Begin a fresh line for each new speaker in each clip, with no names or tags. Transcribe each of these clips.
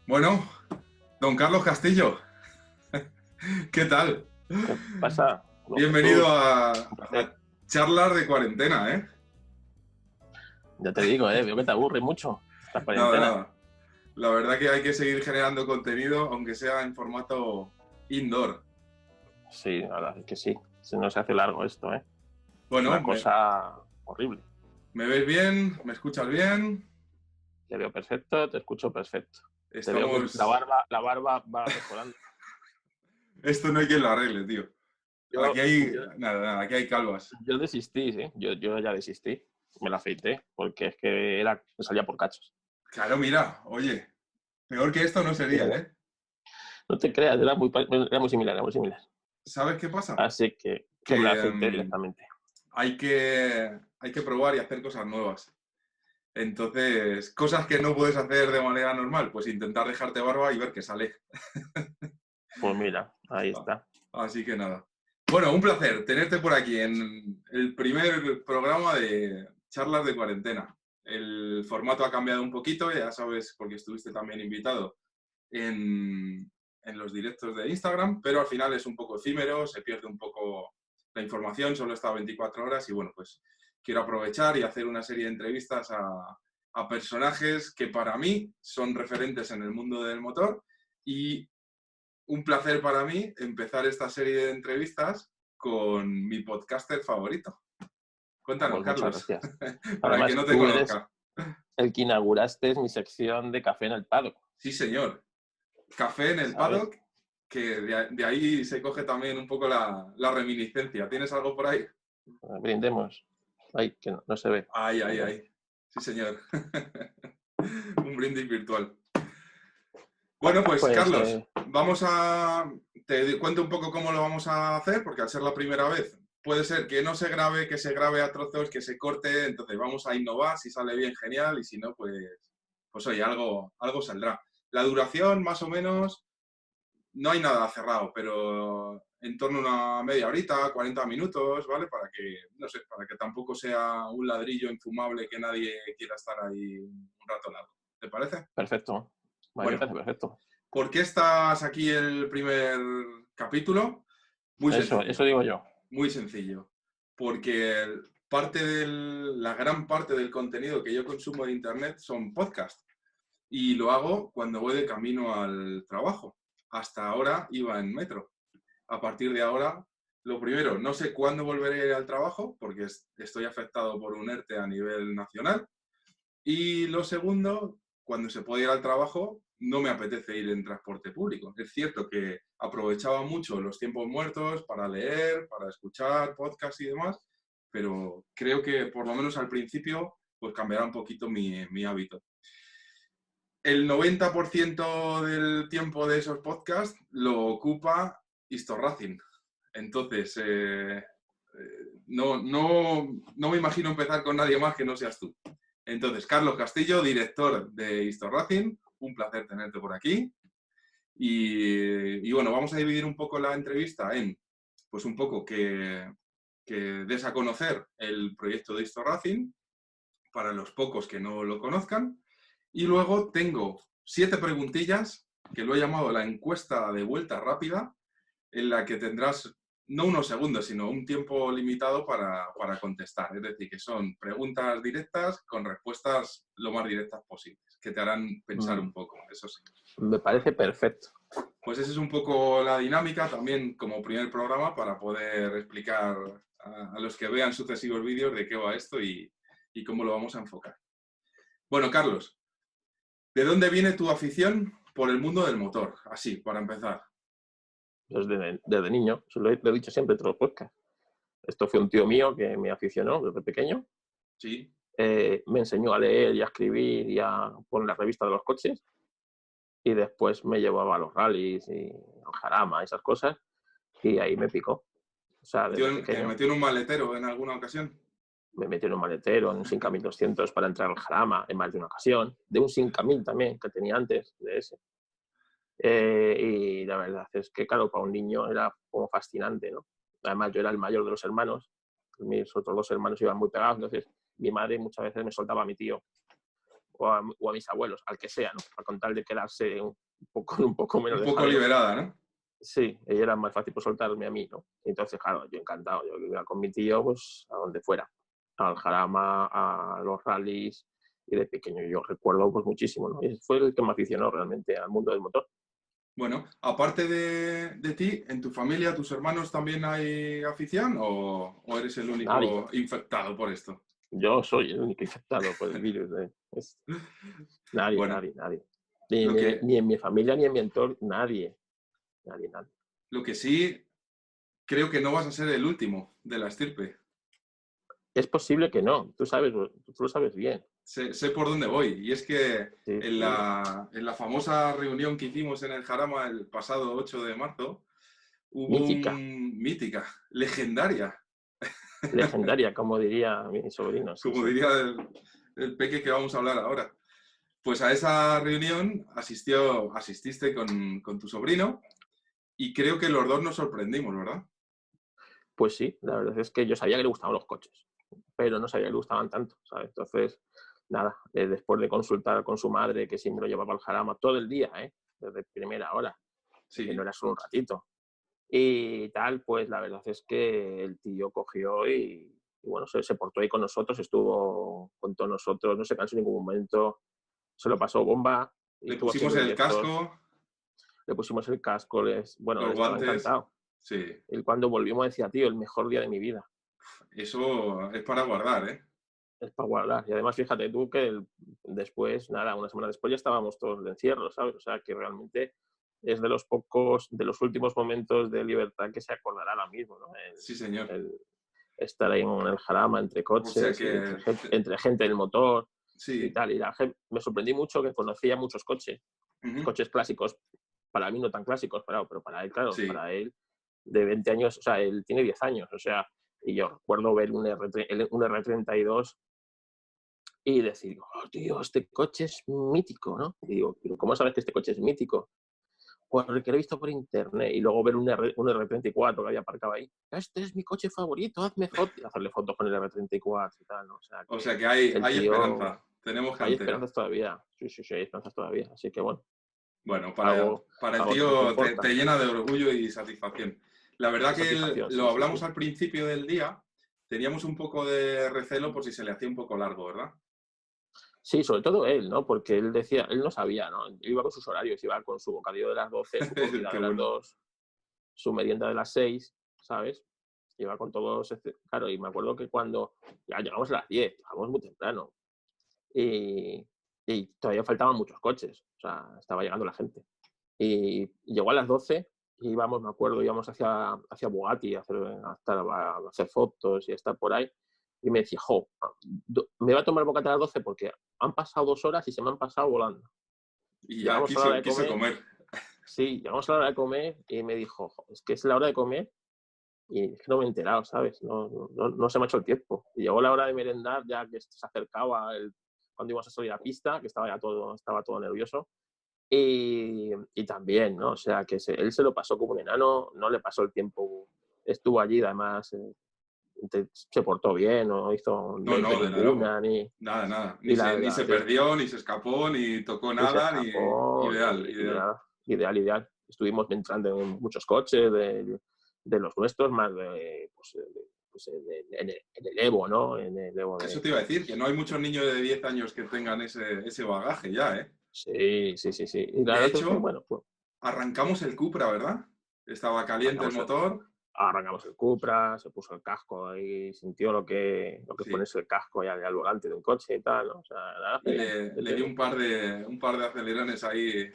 Bueno, don Carlos Castillo, ¿qué tal?
¿Qué pasa, don
Bienvenido
Jesús? Un placer.
a charlas de cuarentena, ¿eh?
Ya te digo, veo que te aburre mucho esta
Nada,
cuarentena.
nada. La verdad que hay que seguir generando contenido, aunque sea en formato indoor.
Sí, la verdad es que sí. Se nos hace largo esto, ¿eh? Es
Bueno,
una cosa horrible.
¿me ves bien? ¿Me escuchas bien?
Te veo perfecto, te escucho perfecto. Te veo que la
Estamos...
barba va mejorando.
Esto no hay quien lo arregle, tío.
Yo,
Aquí hay...
yo,
Nada, aquí hay calvas.
yo desistí, ¿sí? Yo ya desistí. Me la afeité porque es que me salía por cachos.
Claro, mira, oye, peor que esto no sería,
Pero
¿eh?
no te creas, era muy similar, era muy similar.
¿Sabes qué pasa?
Así que me la
Que
afeité directamente.
hay que probar y hacer cosas nuevas. Entonces, cosas que no puedes hacer de manera normal, pues intentar dejarte barba y ver qué sale.
Pues mira, ahí está.
Así que nada. Bueno, un placer tenerte por aquí en el primer programa de charlas de cuarentena. El formato ha cambiado un poquito, ya sabes, porque estuviste también invitado en los directos de Instagram, pero al final es un poco efímero, se pierde un poco la información, solo está 24 horas y bueno, pues quiero aprovechar y hacer una serie de entrevistas a personajes que para mí son referentes en el mundo del motor y un placer para mí empezar esta serie de entrevistas con mi podcaster favorito. Cuéntanos,
Pues muchas
Carlos,
gracias.
para el que
Además,
no te
tú eres
conozca.
el que inauguraste mi sección de café en el paddock,
Sí, señor. Café en el
¿sabes?
paddock, que de ahí se coge también un poco la reminiscencia. ¿Tienes algo por ahí?
Brindemos. Ay, que no se ve.
Ay, ay,
Brindemos.
ay. Sí, señor. Un brindis virtual.
Vale,
Bueno, pues
pues
Carlos, te cuento un poco cómo lo vamos a hacer, porque al ser la primera vez, puede ser que no se grabe, que se grabe a trozos, que se corte, entonces vamos a innovar, si sale bien, genial, y si no, pues oye, algo saldrá. La duración, más o menos, no hay nada cerrado, pero en torno a una media horita, 40 minutos, ¿vale? Para que, no sé, para que tampoco sea un ladrillo infumable que nadie quiera estar ahí un rato largo. ¿Te parece?
perfecto. Vale, me
Bueno,
parece perfecto.
¿por qué estás aquí el primer capítulo? Muy
Eso
sencillo,
digo yo.
muy sencillo. Porque la gran parte del contenido que yo consumo de Internet son podcasts. Y lo hago cuando voy de camino al trabajo. Hasta ahora iba en metro. A partir de ahora, lo primero, no sé cuándo volveré al trabajo, porque estoy afectado por un ERTE a nivel nacional. Y lo segundo, cuando se puede ir al trabajo, no me apetece ir en transporte público. Es cierto que aprovechaba mucho los tiempos muertos para leer, para escuchar podcasts y demás, pero creo que por lo menos al principio pues cambiará un poquito mi hábito. El 90% del tiempo de esos podcasts lo ocupa Racing. Entonces, no me imagino empezar con nadie más que no seas tú. Entonces, Carlos Castillo, director de Racing, un placer tenerte por aquí. Y bueno, vamos a dividir un poco la entrevista en, pues un poco que des a conocer el proyecto de Racing, para los pocos que no lo conozcan. Y luego tengo 7 preguntillas que lo he llamado la encuesta de vuelta rápida, en la que tendrás no unos segundos, sino un tiempo limitado para contestar. Es decir, que son preguntas directas con respuestas lo más directas posibles, que te harán pensar un poco, eso sí.
Me parece perfecto.
Pues esa es un poco la dinámica también como primer programa para poder explicar a los que vean sucesivos vídeos de qué va esto y cómo lo vamos a enfocar. Bueno, Carlos, ¿de dónde viene tu afición por el mundo del motor? Así, para empezar.
Desde niño, se lo he dicho siempre en todos los podcasts. Esto fue un tío mío que me aficionó desde pequeño.
Sí.
Me enseñó a leer y a escribir y a poner la revista de los coches. Y después me llevaba a los rallies y al Jarama, esas cosas. Y ahí me picó. O sea, desde
Te
pequeño.
metió en un maletero en alguna ocasión?
Me metí en un maletero, en un Simca 1200 para entrar al Jarama en más de una ocasión. De un Simca 1000 también, que tenía antes de ese. Y la verdad es que, claro, para un niño era como fascinante, ¿no? Además, yo era el mayor de los hermanos. Mis otros 2 hermanos iban muy pegados, entonces mi madre muchas veces me soltaba a mi tío o a mis abuelos, al que sea, ¿no? Con tal de quedarse un poco menos
Un
de
poco
jaleo.
liberada, ¿no?
Sí, ella era más fácil por soltarme a mí, ¿no? Entonces, claro, yo encantado, yo iba con mi tío, pues, a donde fuera, al Jarama, a los rallies, y de pequeño yo recuerdo, pues, muchísimo, ¿no? Y fue el que me aficionó realmente al mundo del motor.
Bueno, aparte de ti, ¿en tu familia, tus hermanos también hay afición o eres el
Nadie,
único infectado por esto?
yo soy el único infectado por el virus, nadie,
Bueno,
nadie, nadie. Ni,
lo
ni,
que,
ni en mi familia ni en mi entorno, nadie, nadie, nadie.
lo que sí, creo que no vas a ser el último de la estirpe.
Es posible que no, tú lo sabes bien.
Sé por dónde voy. Y es que
Sí,
en
sí.
la famosa reunión que hicimos en el Jarama el pasado 8 de marzo, hubo
Mítica,
un mítica, legendaria,
legendaria, como diría mi sobrino, sí,
como
sí.
diría el peque que vamos a hablar ahora. Pues a esa reunión asististe con tu sobrino y creo que los dos nos sorprendimos, ¿verdad?
Pues sí, la verdad es que yo sabía que le gustaban los coches, pero no sabía que le gustaban tanto, ¿sabes? Entonces, nada, después de consultar con su madre, que siempre lo llevaba al Jarama todo el día, desde primera hora, que no
Sí,
era solo un ratito, y tal, pues la verdad es que el tío cogió y bueno, se portó ahí con nosotros, estuvo con todos nosotros, no se cansó en ningún momento, se lo pasó bomba y
le
estuvo
pusimos
haciendo
el
directos,
casco,
le pusimos el casco, bueno, él
los
estaba
guantes,
encantado.
sí,
Él cuando volvimos decía, tío, el mejor día de mi vida.
eso es para guardar, ¿eh?
Es para guardar. Y además, fíjate tú que después, nada, una semana después ya estábamos todos de encierro, ¿sabes? O sea, que realmente es de los pocos, de los últimos momentos de libertad que se acordará ahora mismo, ¿no?
Sí, señor.
El estar ahí en el Jarama entre
O sea
coches y
que,
entre gente del motor y
sí,
tal. Y me sorprendí mucho que conocía muchos coches,
ujú,
coches clásicos, para mí no tan clásicos, pero para él, claro,
sí.
para él de 20 años, o sea, él tiene 10 años, o sea, y yo recuerdo ver un R32 y decir, oh, tío, este coche es mítico, ¿no? Y digo, ¿pero cómo sabes que este coche es mítico? Pues porque lo he visto por internet y luego ver un R34 que había aparcado ahí. Este es mi coche favorito, hazme fotos. Y hacerle fotos con el R34 y tal, ¿no? O sea
O
que
sea que
el
hay
tío,
esperanza. Tenemos
hay
cantera.
esperanzas todavía. Sí, sí, sí, hay esperanzas todavía. Así que bueno,
Bueno,
algo,
para el
algo tampoco
tío
importa.
te llena de orgullo y satisfacción. La verdad
Es
que
satisfacción,
lo
sí, sí,
hablamos
sí.
al principio del día, teníamos un poco de recelo por si se le hacía un poco largo, ¿verdad?
Sí, sobre todo él, ¿no? Porque él decía, él no sabía, ¿no? Iba con sus horarios, iba con su bocadillo de las 12, su comida
Qué
de las
bueno.
2, su merienda de las 6, ¿sabes? Iba con todos, claro, y me acuerdo que cuando ya llegamos a las 10, llegamos muy temprano, y, y todavía faltaban muchos coches, o sea, estaba llegando la gente. Y llegó a las 12 y íbamos, me acuerdo, íbamos hacia Bugatti a hacer fotos y a estar por ahí. Y me decía, jo, me va a tomar el bocata a las 12 porque han pasado 2 horas y se me han pasado volando.
Y ya
Llegamos a la hora de
quiso
comer,
comer.
sí, llegamos a la hora de comer y me dijo, jo, es que es la hora de comer y es que no me he enterado, ¿sabes? No se me ha hecho el tiempo. Y llegó la hora de merendar, ya que se acercaba cuando íbamos a salir a la pista, que estaba todo nervioso. Y también, ¿no? O sea, que él se lo pasó como un enano, no le pasó el tiempo, estuvo allí, además se portó bien, no hizo
No,
lento
no, desde luego.
ninguna,
Nada, nada.
y la
Ni se
verdad es
perdió, ni se escapó, ni tocó
ni se
nada, ni
escapó,
ideal,
ni
ideal.
nada, ideal. Estuvimos entrando en muchos coches de los nuestros, más en el Evo, ¿no? En el Evo
Eso te iba a decir, que no hay muchos niños de 10 años que tengan ese bagaje ya, ¿eh?
Sí, sí, sí, sí. Y la
De
verdad es que,
hecho,
bueno, pues
arrancamos el Cupra, ¿verdad? Estaba caliente el
arrancamos
motor.
arrancamos el Cupra, se puso el casco y sintió lo que es
Sí.
ponerse el casco ya al volante de un coche y tal, ¿no? O sea, la verdad
Y
que bien, ya
le
te
di
digo.
un par de acelerones ahí,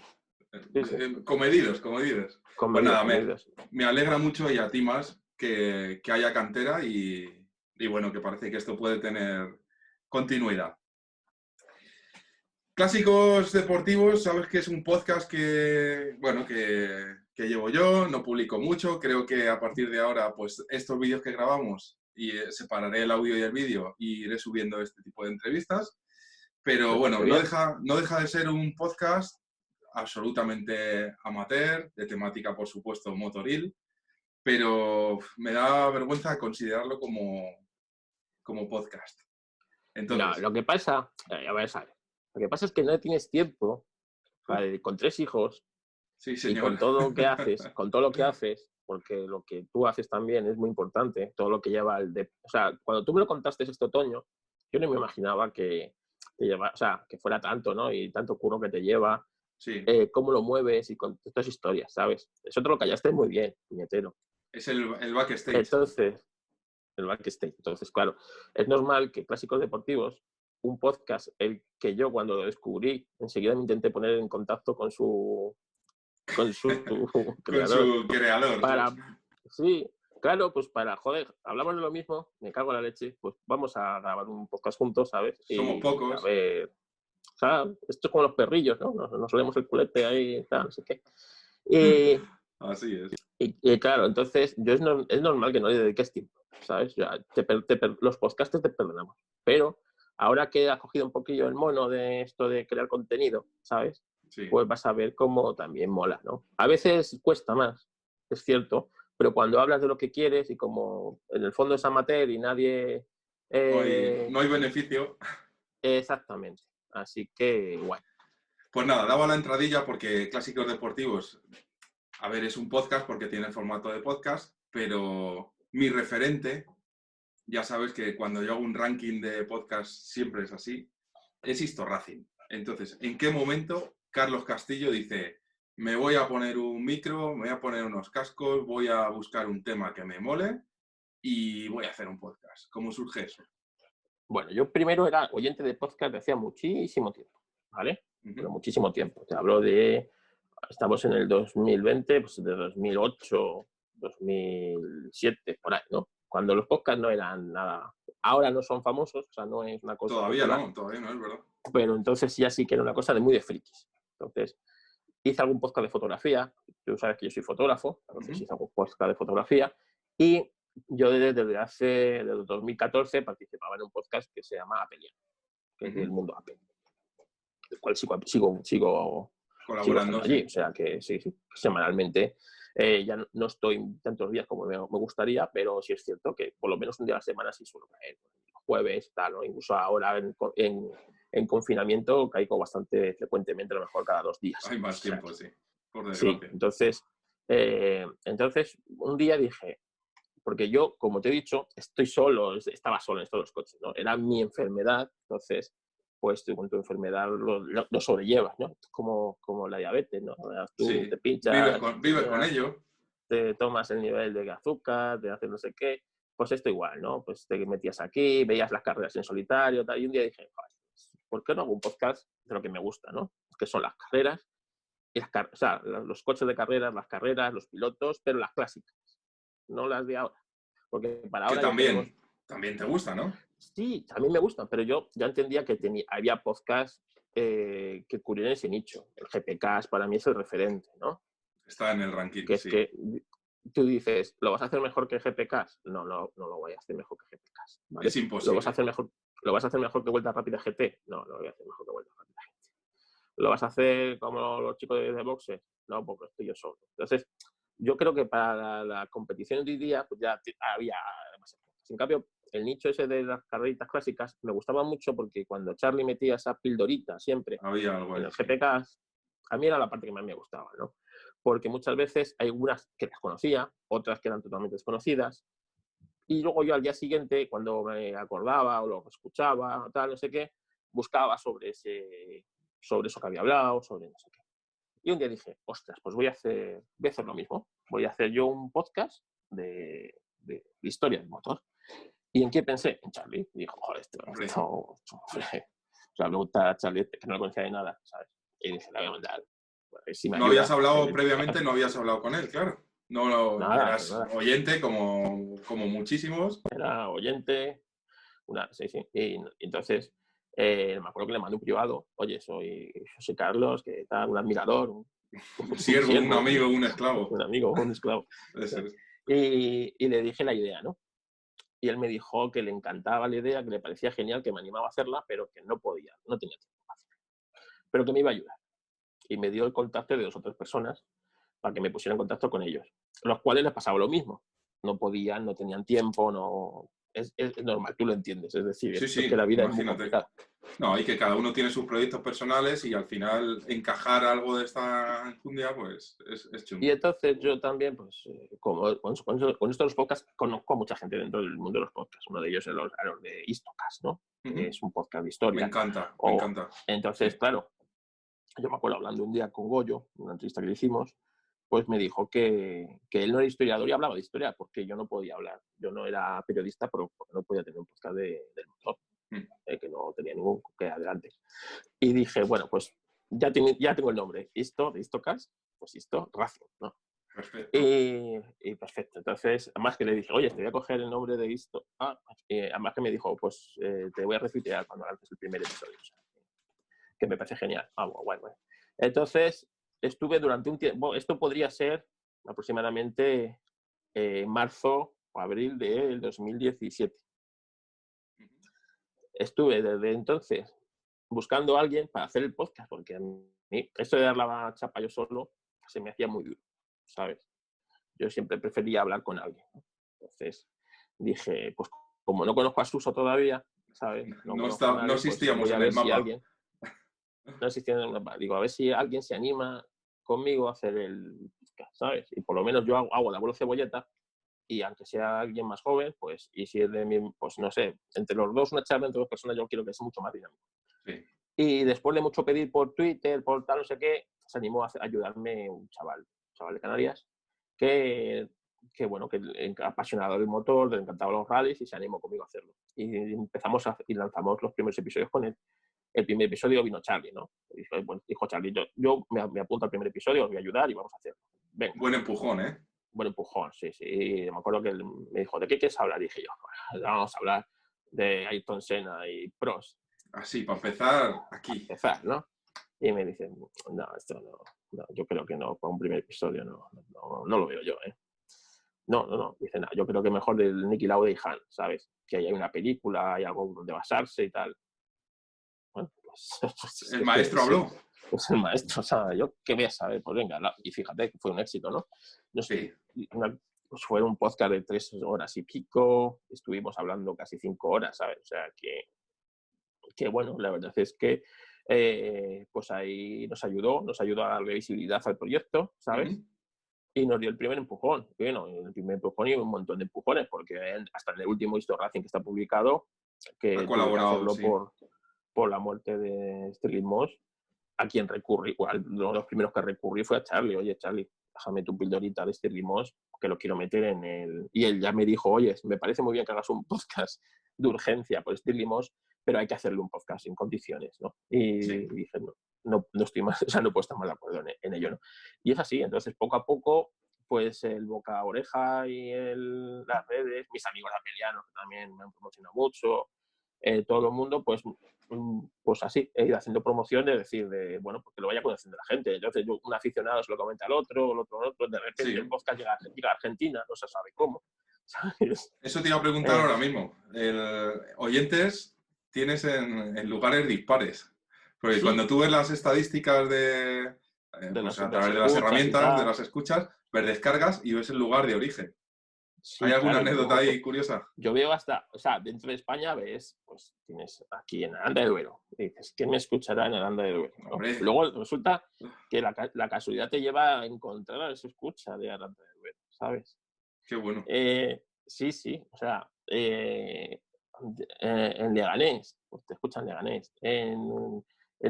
Sí, sí,
comedidos, comedidos.
con
Pues
medidas,
nada,
con medidas.
me alegra mucho y a ti más que haya cantera y bueno, que parece que esto puede tener continuidad. Clásicos deportivos, sabes que es un podcast bueno, que llevo yo, no publico mucho, creo que a partir de ahora, pues estos vídeos que grabamos, y separaré el audio y el vídeo y iré subiendo este tipo de entrevistas, pero
Me parece
bueno,
bien.
no deja de ser un podcast absolutamente amateur, de temática, por supuesto, motoril, pero me da vergüenza considerarlo como podcast.
No,
Entonces,
lo que pasa, a ver, ¿sabes? Lo que pasa es que no tienes tiempo con 3 hijos
Sí,
y con
señor.
todo lo que haces, porque lo que tú haces también es muy importante, todo lo que lleva o sea, cuando tú me lo contaste este otoño, yo no me imaginaba que o sea, que fuera tanto, ¿no? Y tanto curro que te lleva,
Sí,
cómo lo mueves y con estas historias, ¿sabes? Eso te lo callaste muy bien, puñetero.
es el backstage.
Entonces, el backstage. Entonces, claro, es normal que Clásicos Deportivos, un podcast, el que yo cuando lo descubrí, enseguida me intenté poner en contacto con su
Con
creador.
su creador.
Para, sí, claro, pues para, joder, hablamos de lo mismo, me cago en la leche, pues vamos a grabar un podcast juntos, ¿sabes?
Somos
Y a
pocos.
ver, o sea, esto es como los perrillos, ¿no? Nos solemos el culete ahí y tal, no sé qué. Y,
Así es.
y claro, entonces es normal que no le dediques tiempo, ¿sabes? Ya, los podcasts te perdonamos. Pero ahora que has cogido un poquillo el mono de esto de crear contenido, ¿sabes?
Sí.
Pues vas a ver cómo también mola, ¿no? A veces cuesta más, es cierto, pero cuando hablas de lo que quieres y como en el fondo es amateur y nadie...
No hay beneficio.
exactamente. Así que, guay.
Pues nada, daba la entradilla porque Clásicos Deportivos, a ver, es un podcast porque tiene el formato de podcast, pero mi referente, ya sabes que cuando yo hago un ranking de podcast siempre es así, es Histo Racing. Entonces, ¿en qué momento Carlos Castillo dice, me voy a poner un micro, me voy a poner unos cascos, voy a buscar un tema que me mole y voy a hacer un podcast? ¿Cómo surge eso?
Bueno, yo primero era oyente de podcast de hacía muchísimo tiempo, ¿vale? Pero muchísimo tiempo. Te hablo de, estamos en el 2020, pues de 2008, 2007, por ahí, ¿no? Cuando los podcasts no eran nada. Ahora no son famosos, o sea, no es una cosa
Todavía
popular,
no, es verdad.
pero entonces ya sí que era una cosa de muy de frikis. Entonces, hice algún podcast de fotografía, tú sabes que yo soy fotógrafo, entonces hice algún podcast de fotografía y yo desde 2014 participaba en un podcast que se llama Apelian, que es del mundo Apple, del cual sigo estando
Colaborando,
allí,
sí.
o sea que sí, semanalmente. Ya no estoy tantos días como me gustaría, pero sí es cierto que por lo menos un día a la semana sí suelo caer, jueves, tal, ¿no? Incluso ahora en confinamiento caigo bastante frecuentemente, a lo mejor cada 2 días.
Hay más
O sea,
tiempo, sí, por
sí,
desgracia.
entonces un día dije, porque yo, como te he dicho, estaba solo en estos dos coches, ¿no? Era mi enfermedad, entonces, pues tú con tu enfermedad lo sobrellevas, ¿no? Como la diabetes, ¿no? Tú
Sí,
te
vives
pinchas,
vives con ello.
te tomas el nivel de azúcar, te haces no sé qué, pues esto igual, ¿no? Pues te metías aquí, veías las carreras en solitario, tal, y un día dije, joder, ¿por qué no hago un podcast de lo que me gusta, ¿no? Que son las carreras, y o sea, los coches de carreras, las carreras, los pilotos, pero las clásicas, no las de ahora. Porque para
Que
ahora ya tenemos...
también te gusta, ¿no?
Sí, a mí me gustan, pero yo ya entendía que había podcasts que cubrían ese nicho. El GPK para mí es el referente, ¿no?
Está en el ranking,
Que es
sí.
que tú dices, ¿lo vas a hacer mejor que GPK? No, no lo voy a hacer mejor que GPK,
Es
¿vale?
imposible.
¿Lo vas a hacer mejor que Vuelta Rápida GT? No, no lo voy a hacer mejor que Vuelta Rápida GT. ¿Lo vas a hacer como los chicos de boxes? No, porque estoy yo solo. Entonces, yo creo que para la competición de hoy día, pues ya había demasiadas cosas. En cambio, el nicho ese de las carreritas clásicas me gustaba mucho porque cuando Charlie metía esa pildorita siempre
Había algo
en
ahí,
el
sí.
GPK, a mí era la parte que más me gustaba, ¿no? Porque muchas veces hay algunas que las conocía, otras que eran totalmente desconocidas, y luego yo al día siguiente, cuando me acordaba o lo escuchaba, o tal, no sé qué, buscaba sobre eso que había hablado, sobre no sé qué. Y un día dije, ostras, pues voy a hacer lo mismo. Voy a hacer yo un podcast de historia del motor. ¿Y en qué pensé? En Charlie. Y dijo, joder,
Hombre,
o sea, me gusta Charlie, que no lo conocía de nada, ¿sabes? Y dije, la voy a mandar. A ver si me
no habías
ayuda a hacer
hablado
el
previamente,
podcast.
no habías hablado con él, claro. No
Nada,
eras
nada.
oyente como muchísimos.
Era oyente, sí, sí. Y entonces, me acuerdo que le mandé un privado. Oye, yo soy Carlos, que tal, un admirador,
Un
un
siervo, un
siervo,
amigo, un esclavo.
un amigo, un esclavo.
Eso es.
Y le dije la idea, ¿no? Y él me dijo que le encantaba la idea, que le parecía genial, que me animaba a hacerla, pero que no podía, no tenía tiempo para hacerla. Pero que me iba a ayudar. Y me dio el contacto de 2 o 3 personas para que me pusiera en contacto con ellos, los cuales les pasaba lo mismo. No podían, no tenían tiempo, no, es normal, tú lo entiendes. Es decir,
Sí,
es que
sí,
la vida es muy
imagínate.
complicada.
No, y que cada uno tiene sus proyectos personales y al final encajar algo de esta enjundia, pues es
Y
chungo.
entonces yo también, pues, como con esto de los podcasts, conozco a mucha gente dentro del mundo de los podcasts. Uno de ellos es los de Histocast, ¿no? Que
Ujú.
es un podcast de
Me
historia.
encanta, me
O,
encanta.
entonces,
Sí.
claro, yo me acuerdo hablando un día con Goyo, una entrevista que le hicimos, pues me dijo que él no era historiador y hablaba de historia, porque yo no podía hablar. Yo no era periodista, pero porque no podía tener un podcast del motor,
Mm.
que no tenía ningún que adelante. Y dije, bueno, pues ya tengo el nombre, de Histocast, pues Racing, ¿no?
Perfecto.
Y perfecto. Entonces, además que le dije, oye, te voy a coger el nombre de esto. Además que me dijo, pues te voy a retuitear cuando lances el primer episodio. O sea, que me parece genial. Bueno, guay, guay. Entonces, estuve durante un tiempo, esto podría ser aproximadamente marzo o abril del 2017. Estuve desde entonces buscando a alguien para hacer el podcast, porque a mí esto de dar la chapa yo solo se me hacía muy duro, ¿sabes? Yo siempre prefería hablar con alguien, ¿no? Entonces dije, pues como no conozco a Suso todavía, ¿sabes? No conozco a
No
nadie, pues
existíamos
voy a
en el
ver si
mapa.
alguien, no existía en el mapa, digo, a ver si alguien se anima conmigo a hacer el podcast, ¿sabes? Y por lo menos yo hago la abuelo cebolleta y aunque sea alguien más joven, pues, y si es de mi, pues no sé, entre los dos, una charla entre dos personas, yo quiero que sea mucho más dinámico.
Sí.
Y después de mucho pedir por Twitter, por tal, no sé qué, se animó a ayudarme un chaval de Canarias, que bueno, que apasionado del motor, le encantaban los rallies y se animó conmigo a hacerlo. Y empezamos y lanzamos los primeros episodios con él. El primer episodio vino Charlie, ¿no? Dijo Charlie, yo me apunto al primer episodio, os voy a ayudar y vamos a hacerlo. Venga.
Buen empujón, ¿eh?
Buen empujón, sí, sí. Y me acuerdo que él me dijo, ¿de qué quieres hablar? Y dije yo, bueno, vamos a hablar de Ayrton Senna y Prost.
Así, para empezar,
A
aquí.
empezar, ¿no? Y me dicen, no, esto no, yo creo que no, para un primer episodio no lo veo yo, ¿eh? No, dicen, no, yo creo que mejor del Niki Lauda y Han, ¿sabes? Que hay una película, hay algo donde basarse y tal. Bueno, pues,
El maestro habló.
pues el maestro, o sea, yo qué voy a saber, pues venga, y fíjate que fue un éxito, ¿no? No sé,
Sí.
pues fue un podcast de 3 horas y pico, estuvimos hablando casi 5 horas, ¿sabes? O sea, que bueno, la verdad es que pues ahí nos ayudó a darle visibilidad al proyecto, ¿sabes?
Uh-huh.
Y nos dio el primer empujón. Bueno, el primer empujón y un montón de empujones, porque hasta en el último Histo Racing que está publicado,
Ha
que tuve que
colaborado,
hacerlo
sí.
por la muerte de Sterling Moss, a quien recurrí, igual, uno de los primeros que recurrí fue a Charlie. Oye, Charlie, déjame tu pildorita de Sterling Moss, que lo quiero meter en el... Y él ya me dijo, oye, me parece muy bien que hagas un podcast de urgencia por Sterling Moss, pero hay que hacerle un podcast en condiciones, ¿no? Y
Sí.
dije, no estoy más, o sea, no puedo estar más de acuerdo en ello, ¿no? Y es así, entonces poco a poco, pues el boca a oreja y las redes, mis amigos apelianos que también me han promocionado mucho, todo el mundo, pues así, he ido haciendo promoción de decir, bueno, porque lo vaya conociendo la gente. Entonces, un aficionado se lo comenta al otro, el otro al otro, de repente el
Sí.
podcast llega a Argentina, no se sabe cómo, ¿sabes?
Eso te iba a preguntar ahora mismo. Oyentes tienes en lugares dispares. Porque
Sí,
cuando tú ves las estadísticas pues a
de las
través de las
escuchas y
herramientas, de
tal.
las escuchas, ves descargas y ves el lugar de origen. ¿Hay
Sí,
alguna
claro,
anécdota ahí curiosa?
yo veo hasta, o sea, dentro de España ves, pues tienes aquí en Aranda de Duero. Y dices, ¿quién me escuchará en Aranda de Duero? ¿No?
Hombre,
Luego resulta que la casualidad te lleva a encontrar a esa escucha de Aranda de Duero, ¿sabes?
qué bueno.
Sí, o sea, en Leganés, pues te escuchan Leganés, en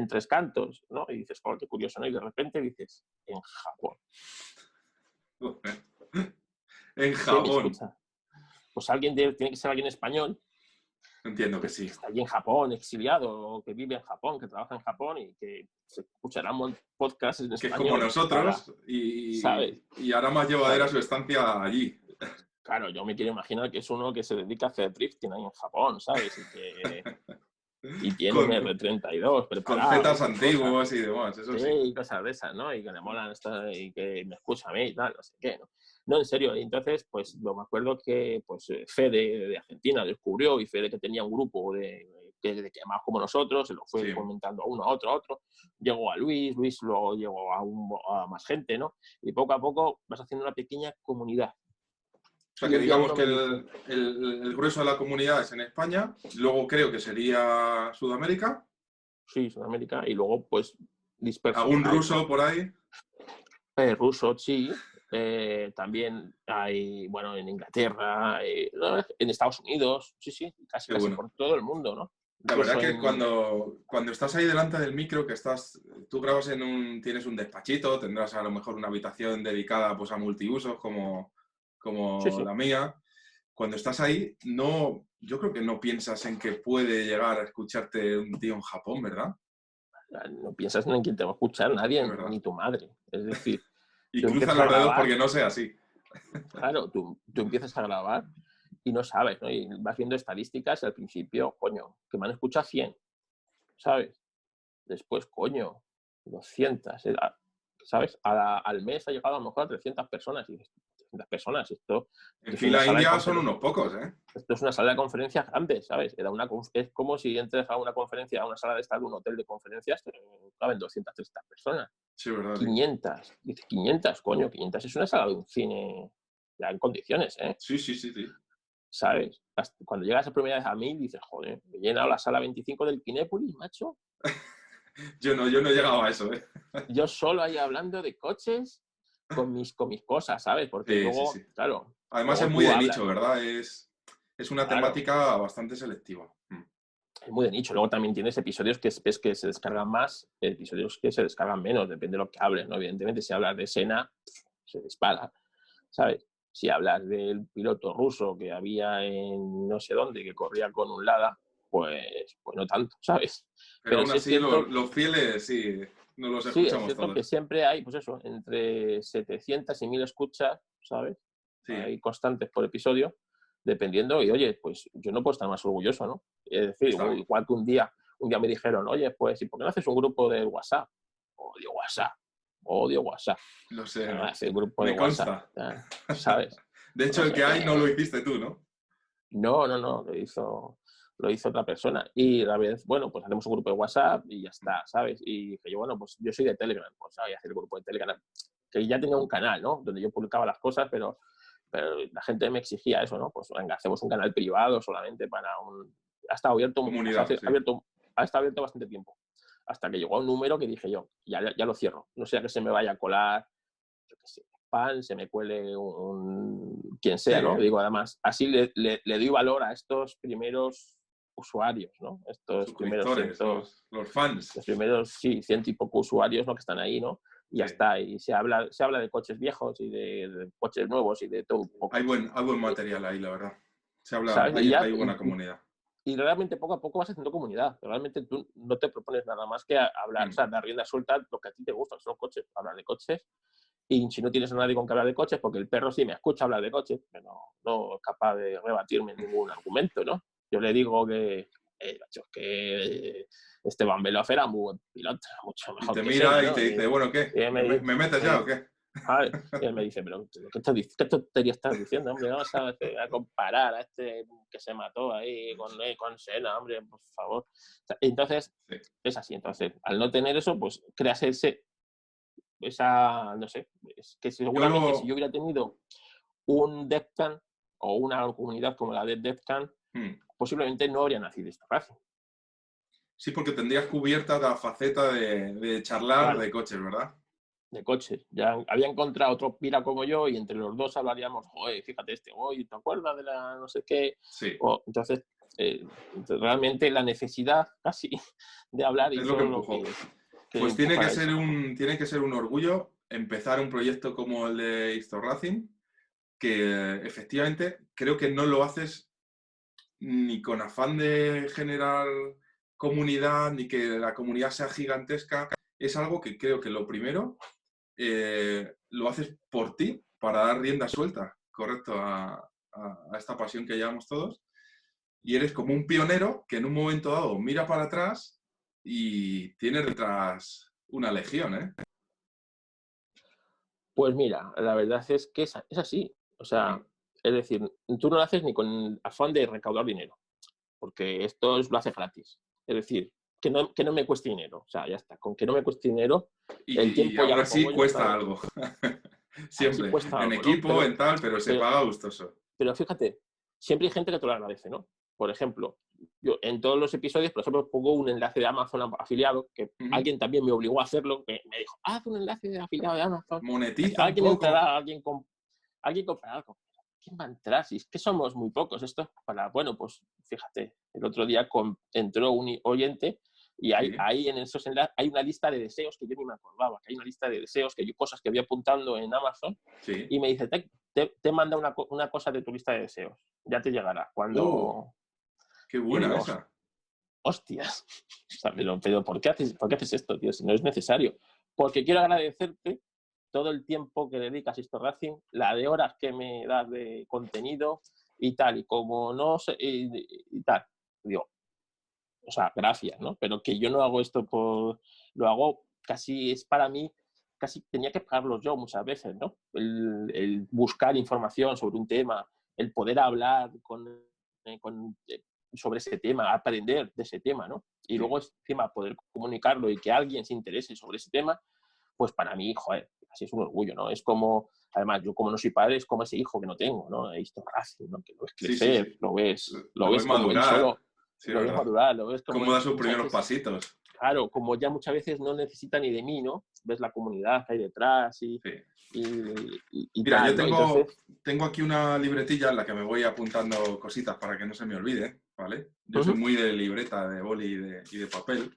Tres Cantos, ¿no? Y dices, oh, qué curioso, ¿no? Y de repente dices, en Japón,
En
¿quién me
Japón.
escucha? Pues tiene que ser alguien español
Entiendo que
que
sí.
está allí en Japón, exiliado, o que vive en Japón, que trabaja en Japón y que se escuchará podcasts en
Que es como
español para,
nosotros
¿sabes?
y hará más llevadera
¿Sabes?
su estancia allí.
Claro, yo me quiero imaginar que es uno que se dedica a hacer drifting ahí en Japón, ¿sabes? Y tiene un
Con,
R32
con
preparado y
zetas
sus cosas.
antiguos y demás, eso
Sí,
sí.
y cosas de esas, ¿no? Y que le molan y que me escucha a mí y tal, no sé qué, ¿no? No, en serio. Y entonces, pues me acuerdo que pues, Fede de Argentina descubrió y Fede que tenía un grupo de que más como nosotros, se lo fue
Sí.
comentando a uno, a otro, a otro. Llegó a Luis luego llegó a más gente, ¿no? Y poco a poco vas haciendo una pequeña comunidad.
sea
Y
que
un día
digamos
uno
que
me dice,
el grueso de la comunidad es en España, luego creo que sería Sudamérica,
sí, Sudamérica, y luego pues dispersos.
algún
Hay
ruso por ahí.
ruso, sí. También hay, bueno, en Inglaterra, ¿no? En Estados Unidos, sí, sí,
Qué
casi
bueno.
por todo el mundo, ¿no?
La verdad
Incluso
que
en...
cuando estás ahí delante del micro, tú grabas tienes un despachito, tendrás a lo mejor una habitación dedicada pues a multiusos
Sí,
como
sí.
la mía. Cuando estás ahí, no, yo creo que no piensas en que puede llegar a escucharte un tío en Japón, ¿verdad?
No piensas en quién te va a escuchar, nadie,
Es verdad.
ni tu madre. Es decir,
Y
tú
cruzan
empiezas a
los dedos
grabar,
porque no sea así.
claro, tú empiezas a grabar y no sabes, ¿no? Y vas viendo estadísticas y al principio, coño, que me han escuchado 100, ¿sabes? Después, coño, 200, ¿sabes? Al mes ha llegado a lo mejor a 300 personas. Y dices, 300 personas,
En
esto es una
fila
sala de
india son
conferencias.
unos pocos, ¿eh?
Esto es una sala de conferencias grande, ¿sabes? Es como si entres a una conferencia, a una sala de estar de un hotel de conferencias, caben 200, 300 personas.
Sí, verdad, tío.
500, dice 500, coño, 500 es una sala de un cine ya en condiciones, ¿eh?
Sí, sí, sí, sí.
¿Sabes? Cuando llegas a primera vez a 1000 dices, joder, he llenado la sala 25 del Kinépolis, macho.
Yo no he llegado a eso, ¿eh?
Yo solo ahí hablando de coches con mis cosas, ¿sabes? Porque
Sí, sí,
luego,
sí.
claro,
Además es
luego
muy
tú
de
hablas,
nicho,
¿no?
¿verdad? Es una
Claro,
temática bastante selectiva.
es muy de nicho. Luego también tienes episodios que ves que se descargan más, episodios que se descargan menos, depende de lo que hables, ¿no? Evidentemente, si hablas de Senna, se dispara, ¿sabes? Si hablas del piloto ruso que había en no sé dónde, que corría con un Lada, pues no tanto, ¿sabes?
Pero
Pero
aún
sí es
así,
cierto,
los fieles, sí, no los
sí, es
escuchamos
cierto que
todos.
siempre hay, pues eso, entre 700 y 1000 escuchas, ¿sabes?
Sí,
Hay constantes por episodio, dependiendo, y oye, pues yo no puedo estar más orgulloso, ¿no? Es decir,
está bien.
igual que un día me dijeron, oye, pues, ¿y por qué no haces un grupo de WhatsApp? Odio WhatsApp, odio WhatsApp.
Lo sé,
Ah, hacer grupo de
me
WhatsApp,
consta.
¿sabes?
De hecho,
No
el
sé
que hay no
qué.
lo hiciste tú, ¿no?
No, no, no, lo hizo otra persona. Y a la vez, bueno, pues hacemos un grupo de WhatsApp y ya está, ¿sabes? Y dije yo, bueno, pues yo soy de Telegram, pues voy a hacer el grupo de Telegram. Que ya tenía un canal, ¿no? Donde yo publicaba las cosas, pero la gente me exigía eso, ¿no? Pues venga, hacemos un canal privado solamente para un... Ha estado abierto,
Comunidad, sí.
ha estado abierto bastante tiempo. Hasta que llegó a un número que dije yo, ya lo cierro. No sea que se me vaya a colar, yo qué sé, spam, se me cuele quien sea, ¿no?
Sí,
Digo, además, así le doy valor a estos primeros usuarios, ¿no? Estos primeros
suscriptores, los fans.
los primeros, sí, ciento y poco usuarios, ¿no? Que están ahí, ¿no? Y ya
Sí.
está. Y se habla de coches viejos y de coches nuevos y de todo un poco.
Hay buen material ahí, la verdad.
¿Sabes? Y, ya,
Hay buena comunidad.
y realmente poco a poco vas haciendo comunidad. Realmente tú no te propones nada más que hablar, o
Mm.
sea, dar rienda suelta a lo que a ti te gusta, son coches, hablar de coches. Y si no tienes a nadie con que hablar de coches, porque el perro sí me escucha hablar de coches, pero no es capaz de rebatirme ningún argumento, ¿no? Yo le digo macho, que Esteban Veloz era muy buen piloto, mucho
Y
mejor
te
que Senna,
mira y
¿no?
te dice, bueno,
Y
¿qué?
él me dice,
Me metes ya o qué?
y él me dice, pero ¿qué tontería estás diciendo, hombre? Vamos a comparar a este que se mató ahí con Senna, hombre, por favor. O sea, entonces,
Sí.
es así. Entonces, al no tener eso, pues creas no sé, es que seguramente si yo hubiera tenido un DevCam o una comunidad como la de DevCam,
Mm.
posiblemente no habría nacido esta fácil.
Sí, porque tendrías cubierta la faceta de charlar
Claro,
de coches, ¿verdad?
de coches. Ya había encontrado otro pira como yo y entre los dos hablaríamos, joder, fíjate oye, ¿te acuerdas de la no sé qué?
Sí,
Entonces, realmente la necesidad casi de hablar
es lo que
hizo lo
empujó.
que
Pues
empujara eso.
tiene que ser un orgullo empezar un proyecto como el de Histo Racing, que efectivamente creo que no lo haces ni con afán de generar comunidad, ni que la comunidad sea gigantesca. Es algo que creo que lo primero lo haces por ti, para dar rienda suelta, correcto, a esta pasión que llevamos todos. Y eres como un pionero que en un momento dado mira para atrás y tienes detrás una legión, ¿eh?
Pues mira, la verdad es que es así. O sea,
Mm.
es decir, tú no lo haces ni con afán de recaudar dinero, porque esto lo hace gratis. Es decir, que no me cueste dinero. O sea, ya está. Con que no me cueste dinero, el
Y
tiempo ya
aún
lo
así
pongo yo,
cuesta
¿sabes?
algo.
Así
Siempre.
cuesta
En
algo, ¿no?
equipo, en tal, pero se
Pero
paga gustoso.
pero fíjate, siempre hay gente que te lo agradece, ¿no? Por ejemplo, yo en todos los episodios, por ejemplo, pongo un enlace de Amazon afiliado, que alguien también me obligó a hacerlo, me dijo, haz un enlace de afiliado de Amazon.
Monetiza un
Alguien
poco.
entrará, alguien comprará algo. ¿Quién va a entrar? Si es que somos muy pocos. Esto es para, bueno, pues fíjate, el otro día entró un oyente y ahí en esos enlaces hay una lista de deseos que yo ni me acordaba, que hay una lista de deseos, cosas que voy apuntando en Amazon, y me dice, te manda una cosa de tu lista de deseos, ya te llegará. Cuando...
¡Qué buena
digo,
esa!
hostias, pero ¿por qué haces esto, tío? Si no es necesario. Porque quiero agradecerte todo el tiempo que dedicas a Histo Racing, la de horas que me das de contenido y tal, y como no sé, y tal. Digo, o sea, gracias, ¿no? Pero que yo no hago esto lo hago casi, es para mí, casi tenía que pagarlos yo muchas veces, ¿no? El buscar información sobre un tema, el poder hablar sobre ese tema, aprender de ese tema, ¿no? Y luego encima poder comunicarlo y que alguien se interese sobre ese tema, pues para mí, joder, así es un orgullo, ¿no? Es como, además, yo como no soy padre, es como ese hijo que no tengo, ¿no? He visto Racing, ¿no? Que lo ves crecer,
Sí.
lo ves
ves
como él
madurar.
solo,
Sí,
lo ves
verdad.
madurar, lo ves como
Cómo
él
da sus
muchas
primeros
veces,
pasitos.
claro, como ya muchas veces no necesita ni de mí, ¿no? Ves la comunidad que hay detrás y
Mira,
tal,
yo
¿no? Entonces,
tengo aquí una libretilla en la que me voy apuntando cositas para que no se me olvide, ¿vale? Yo soy muy de libreta, de boli y de papel.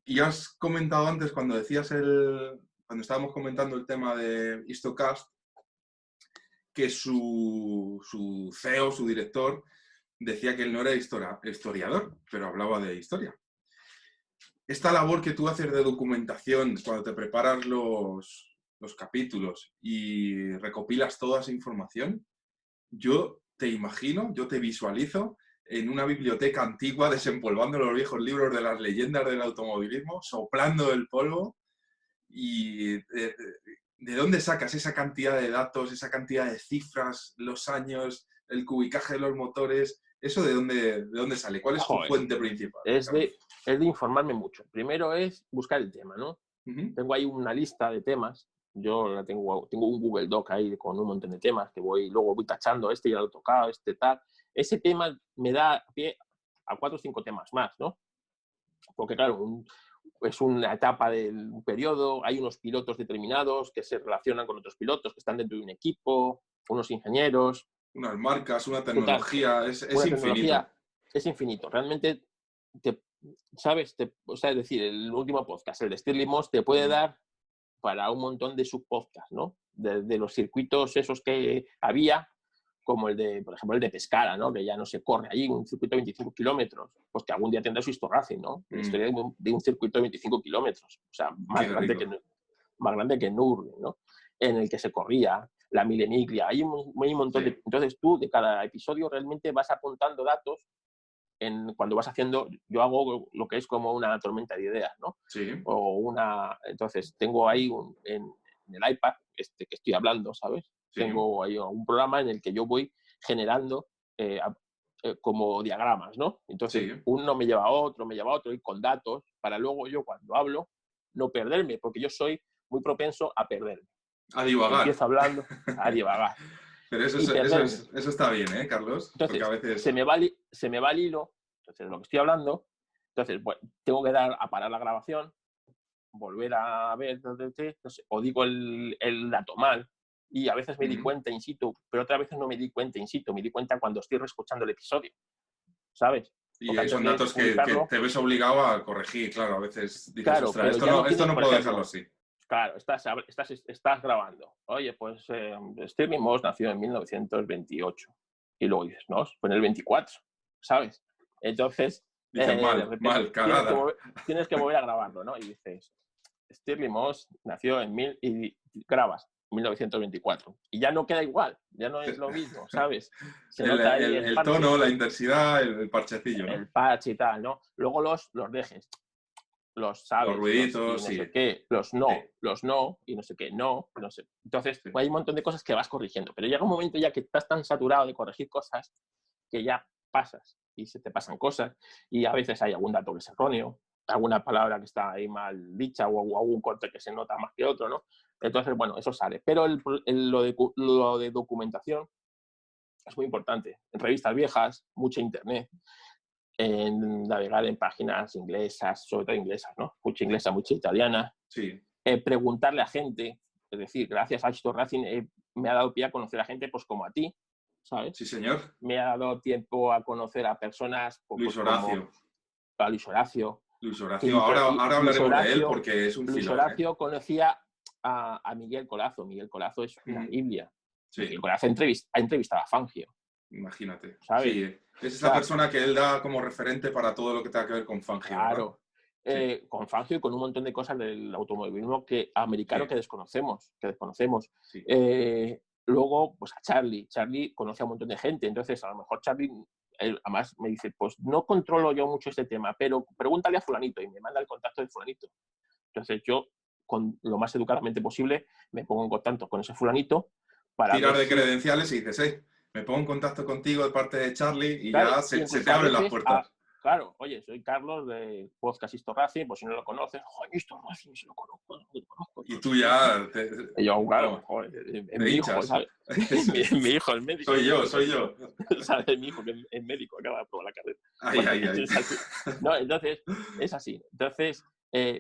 Y has comentado antes, cuando estábamos comentando el tema de Histocast, que su CEO, su director, decía que él no era historiador, pero hablaba de historia. Esta labor que tú haces de documentación cuando te preparas los capítulos y recopilas toda esa información, yo te imagino, yo te visualizo en una biblioteca antigua desempolvando los viejos libros de las leyendas del automovilismo, soplando el polvo y ¿de dónde sacas esa cantidad de datos, esa cantidad de cifras, los años, el cubicaje de los motores? ¿Eso de dónde sale? ¿Cuál es tu
joder,
fuente principal,
es
Carlos?
de informarme mucho. Primero es buscar el tema, ¿no? Tengo ahí una lista de temas. Yo tengo un Google Doc ahí con un montón de temas que luego voy tachando, este ya lo he tocado, este tal. Ese tema me da pie a 4 o 5 temas más, ¿no? Porque claro, es una etapa del periodo, hay unos pilotos determinados que se relacionan con otros pilotos que están dentro de un equipo, unos ingenieros.
Unas marcas, una
Total,
tecnología, es
una
infinito.
tecnología es infinito. Realmente, ¿sabes? O sea, es decir, el último podcast, el de Stirling Moss, te puede dar para un montón de subpodcasts, ¿no? De los circuitos esos que había, como por ejemplo, el de Pescara, ¿no? Que ya no se corre allí, un circuito de 25 kilómetros, pues que algún día tendrá su Histo Racing, ¿no? La historia de un circuito de 25 kilómetros, o sea,
Qué rico.
más grande que Nürburgring, ¿no? En el que se corría, la Milemiglia, hay un montón de... Entonces tú, de cada episodio, realmente vas apuntando datos cuando vas haciendo, yo hago lo que es como una tormenta de ideas, ¿no?
Sí.
Entonces tengo ahí en el iPad que estoy hablando, ¿sabes?
Sí.
Tengo ahí un programa en el que yo voy generando como diagramas, ¿no? Entonces uno me lleva a otro y con datos para luego yo cuando hablo no perderme, porque yo soy muy propenso a perderme.
A divagar.
Empiezo hablando a divagar.
Pero eso está bien, ¿eh, Carlos?
Entonces,
porque a veces...
se me va el hilo, entonces, de lo que estoy hablando, entonces, bueno, tengo que dar a parar la grabación, volver a ver, o digo el dato mal, y a veces me di cuenta in situ, pero otras veces no me di cuenta in situ, me di cuenta cuando estoy reescuchando el episodio, ¿sabes?
Y son datos que te ves obligado a corregir, claro, a veces dices,
claro,
ostras,
pero
esto no puedo dejarlo así.
Claro, estás grabando. Oye, pues Stirling Moss nació en 1928. Y luego dices, no, fue en el 24, ¿sabes? Entonces,
Dices,
de repente
cagada.
tienes que volver a grabarlo, ¿no? Y dices, Stirling Moss nació y grabas 1924. Y ya no queda igual, ya no es lo mismo, ¿sabes? Se nota ahí el parche.
Tono, la intensidad, el parchecillo, ¿no?
El parche y tal, ¿no? Luego los dejes. Los sabes,
los ruiditos,
y no sé qué, los no, y no sé qué, no sé. Entonces, hay un montón de cosas que vas corrigiendo, pero llega un momento ya que estás tan saturado de corregir cosas que ya pasas y se te pasan cosas y a veces hay algún dato que es erróneo, alguna palabra que está ahí mal dicha o algún corte que se nota más que otro, ¿no? Entonces, bueno, eso sale. Pero lo de documentación es muy importante. En revistas viejas, mucha internet, en navegar en páginas inglesas, sobre todo inglesas, ¿no? Mucha inglesa, mucha italiana.
Sí,
Preguntarle a gente, es decir, gracias a Astor Racing me ha dado pie a conocer a gente pues como a ti, ¿sabes?
sí, señor.
Me ha dado tiempo a conocer a personas
Luis
pues, como
Horacio.
a Luis Horacio.
Luis
Que
Horacio, ahora
Luis
hablaremos de él
Horacio,
porque es un
Luis
filón, ¿eh?
Horacio conocía a Miguel Colazo. Miguel Colazo es una
Mm,
biblia.
sí,
Miguel Colazo ha entrevistado a Fangio,
imagínate.
¿sabes?
Sí, es
O
esa
sea,
persona que él da como referente para todo lo que tenga que ver con Fangio, ¿verdad?
claro.
Sí,
Con Fangio y con un montón de cosas del automovilismo americano
sí,
que desconocemos.
sí.
Luego, pues a Charlie. Charlie conoce a un montón de gente, entonces a lo mejor Charlie, él, además me dice, pues no controlo yo mucho este tema, pero pregúntale a fulanito y me manda el contacto de fulanito. Entonces yo, con lo más educadamente posible, me pongo en contacto con ese fulanito para
Tirar
ver
de
si,
credenciales y dices, me pongo en contacto contigo de parte de Charlie y
claro,
ya
y
se te
incluso a
abren las
veces,
puertas.
claro, oye, soy Carlos de Podcast Histo Racing, pues si no lo conoces, joder, Histo Racing, si lo conozco, lo conozco.
Y tú ya,
Y yo, claro,
vamos,
joder, es
te
mi hijo,
hinchas.
¿sabes?
Eso es.
Mi hijo es médico,
Soy yo,
pues,
soy yo.
¿sabes? Mi hijo que es médico, acaba de aprobar la carrera.
Ay,
Bueno,
ay, ay.
es así. No, entonces, es así. Entonces,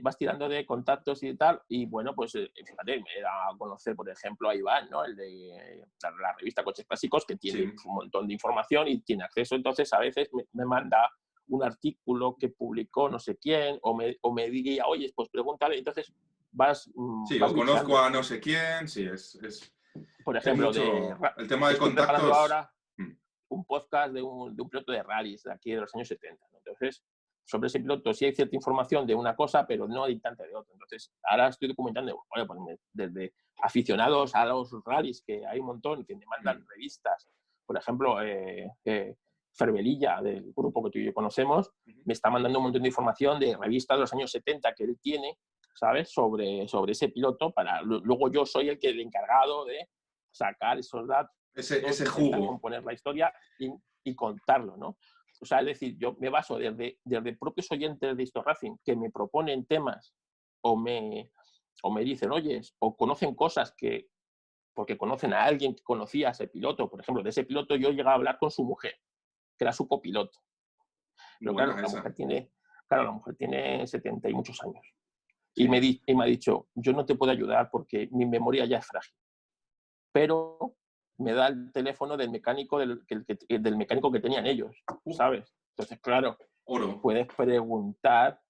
vas tirando de contactos y tal, y bueno, pues fíjate, me he dado a conocer, por ejemplo, a Iván, ¿no? El de la revista Coches Clásicos, que tiene
Sí.
un montón de información y tiene acceso, entonces a veces me manda un artículo que publicó no sé quién, o me diría, oye, pues pregúntale, entonces
Sí,
vas
o conozco
bicheando.
a no sé quién, sí,
Por
es
ejemplo,
mucho. El tema de
estoy preparando
contactos.
ahora un podcast de un piloto de rallies de aquí de los años 70, ¿no? Entonces, sobre ese piloto sí hay cierta información de una cosa, pero no hay tanta de otra. Entonces, ahora estoy documentando, bueno, pues desde aficionados a los rallies, que hay un montón, que me mandan revistas. Por ejemplo, Ferbelilla, del grupo que tú y yo conocemos, me está mandando un montón de información de revistas de los años 70 que él tiene, ¿sabes? Sobre ese piloto, luego yo soy el encargado de sacar esos datos,
Ese
intentar
jugo.
componer la historia y contarlo, ¿no? O sea, es decir, yo me baso desde propios oyentes de Histo Racing que me proponen temas o me dicen, oye, o conocen cosas porque conocen a alguien que conocía a ese piloto. Por ejemplo, de ese piloto yo llegaba a hablar con su mujer, que era su copiloto. Pero claro,
Buena esa.
la mujer tiene 70 y muchos años. Y
Sí.
me ha dicho, yo no te puedo ayudar porque mi memoria ya es frágil. Pero me da el teléfono del mecánico del mecánico que tenían ellos, ¿sabes? Entonces, claro,
Oro.
puedes preguntar,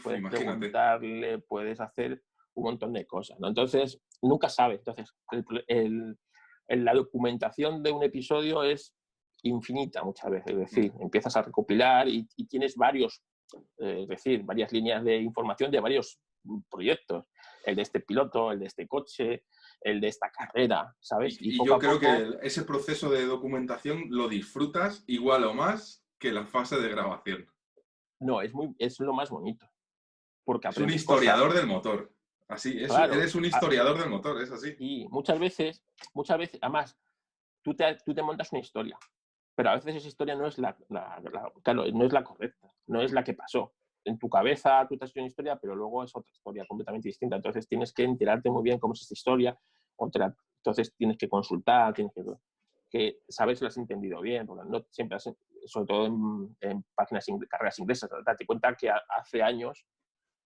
puedes
Imagínate.
preguntarle, puedes hacer un montón de cosas, ¿no? Entonces, nunca sabes. Entonces, la documentación de un episodio es infinita muchas veces. Es decir, empiezas a recopilar y tienes es decir, varias líneas de información de varios proyectos. El de este piloto, el de este coche, el de esta carrera, ¿sabes? Y
Y
poco
yo
a
creo
poco,
que ese proceso de documentación lo disfrutas igual o más que la fase de grabación.
no, es lo más bonito, porque
Es un
aprendes cosas,
historiador del motor. Así,
claro.
eres un historiador del motor, es así.
Y muchas veces, además, tú te montas una historia, pero a veces esa historia no es claro, no es la correcta, no es la que pasó. En tu cabeza tú te has hecho una historia, pero luego es otra historia completamente distinta. Entonces tienes que enterarte muy bien cómo es esta historia, entonces tienes que consultar, tienes que saber si lo has entendido bien, porque no siempre, sobre todo en páginas carreras inglesas, date cuenta que hace años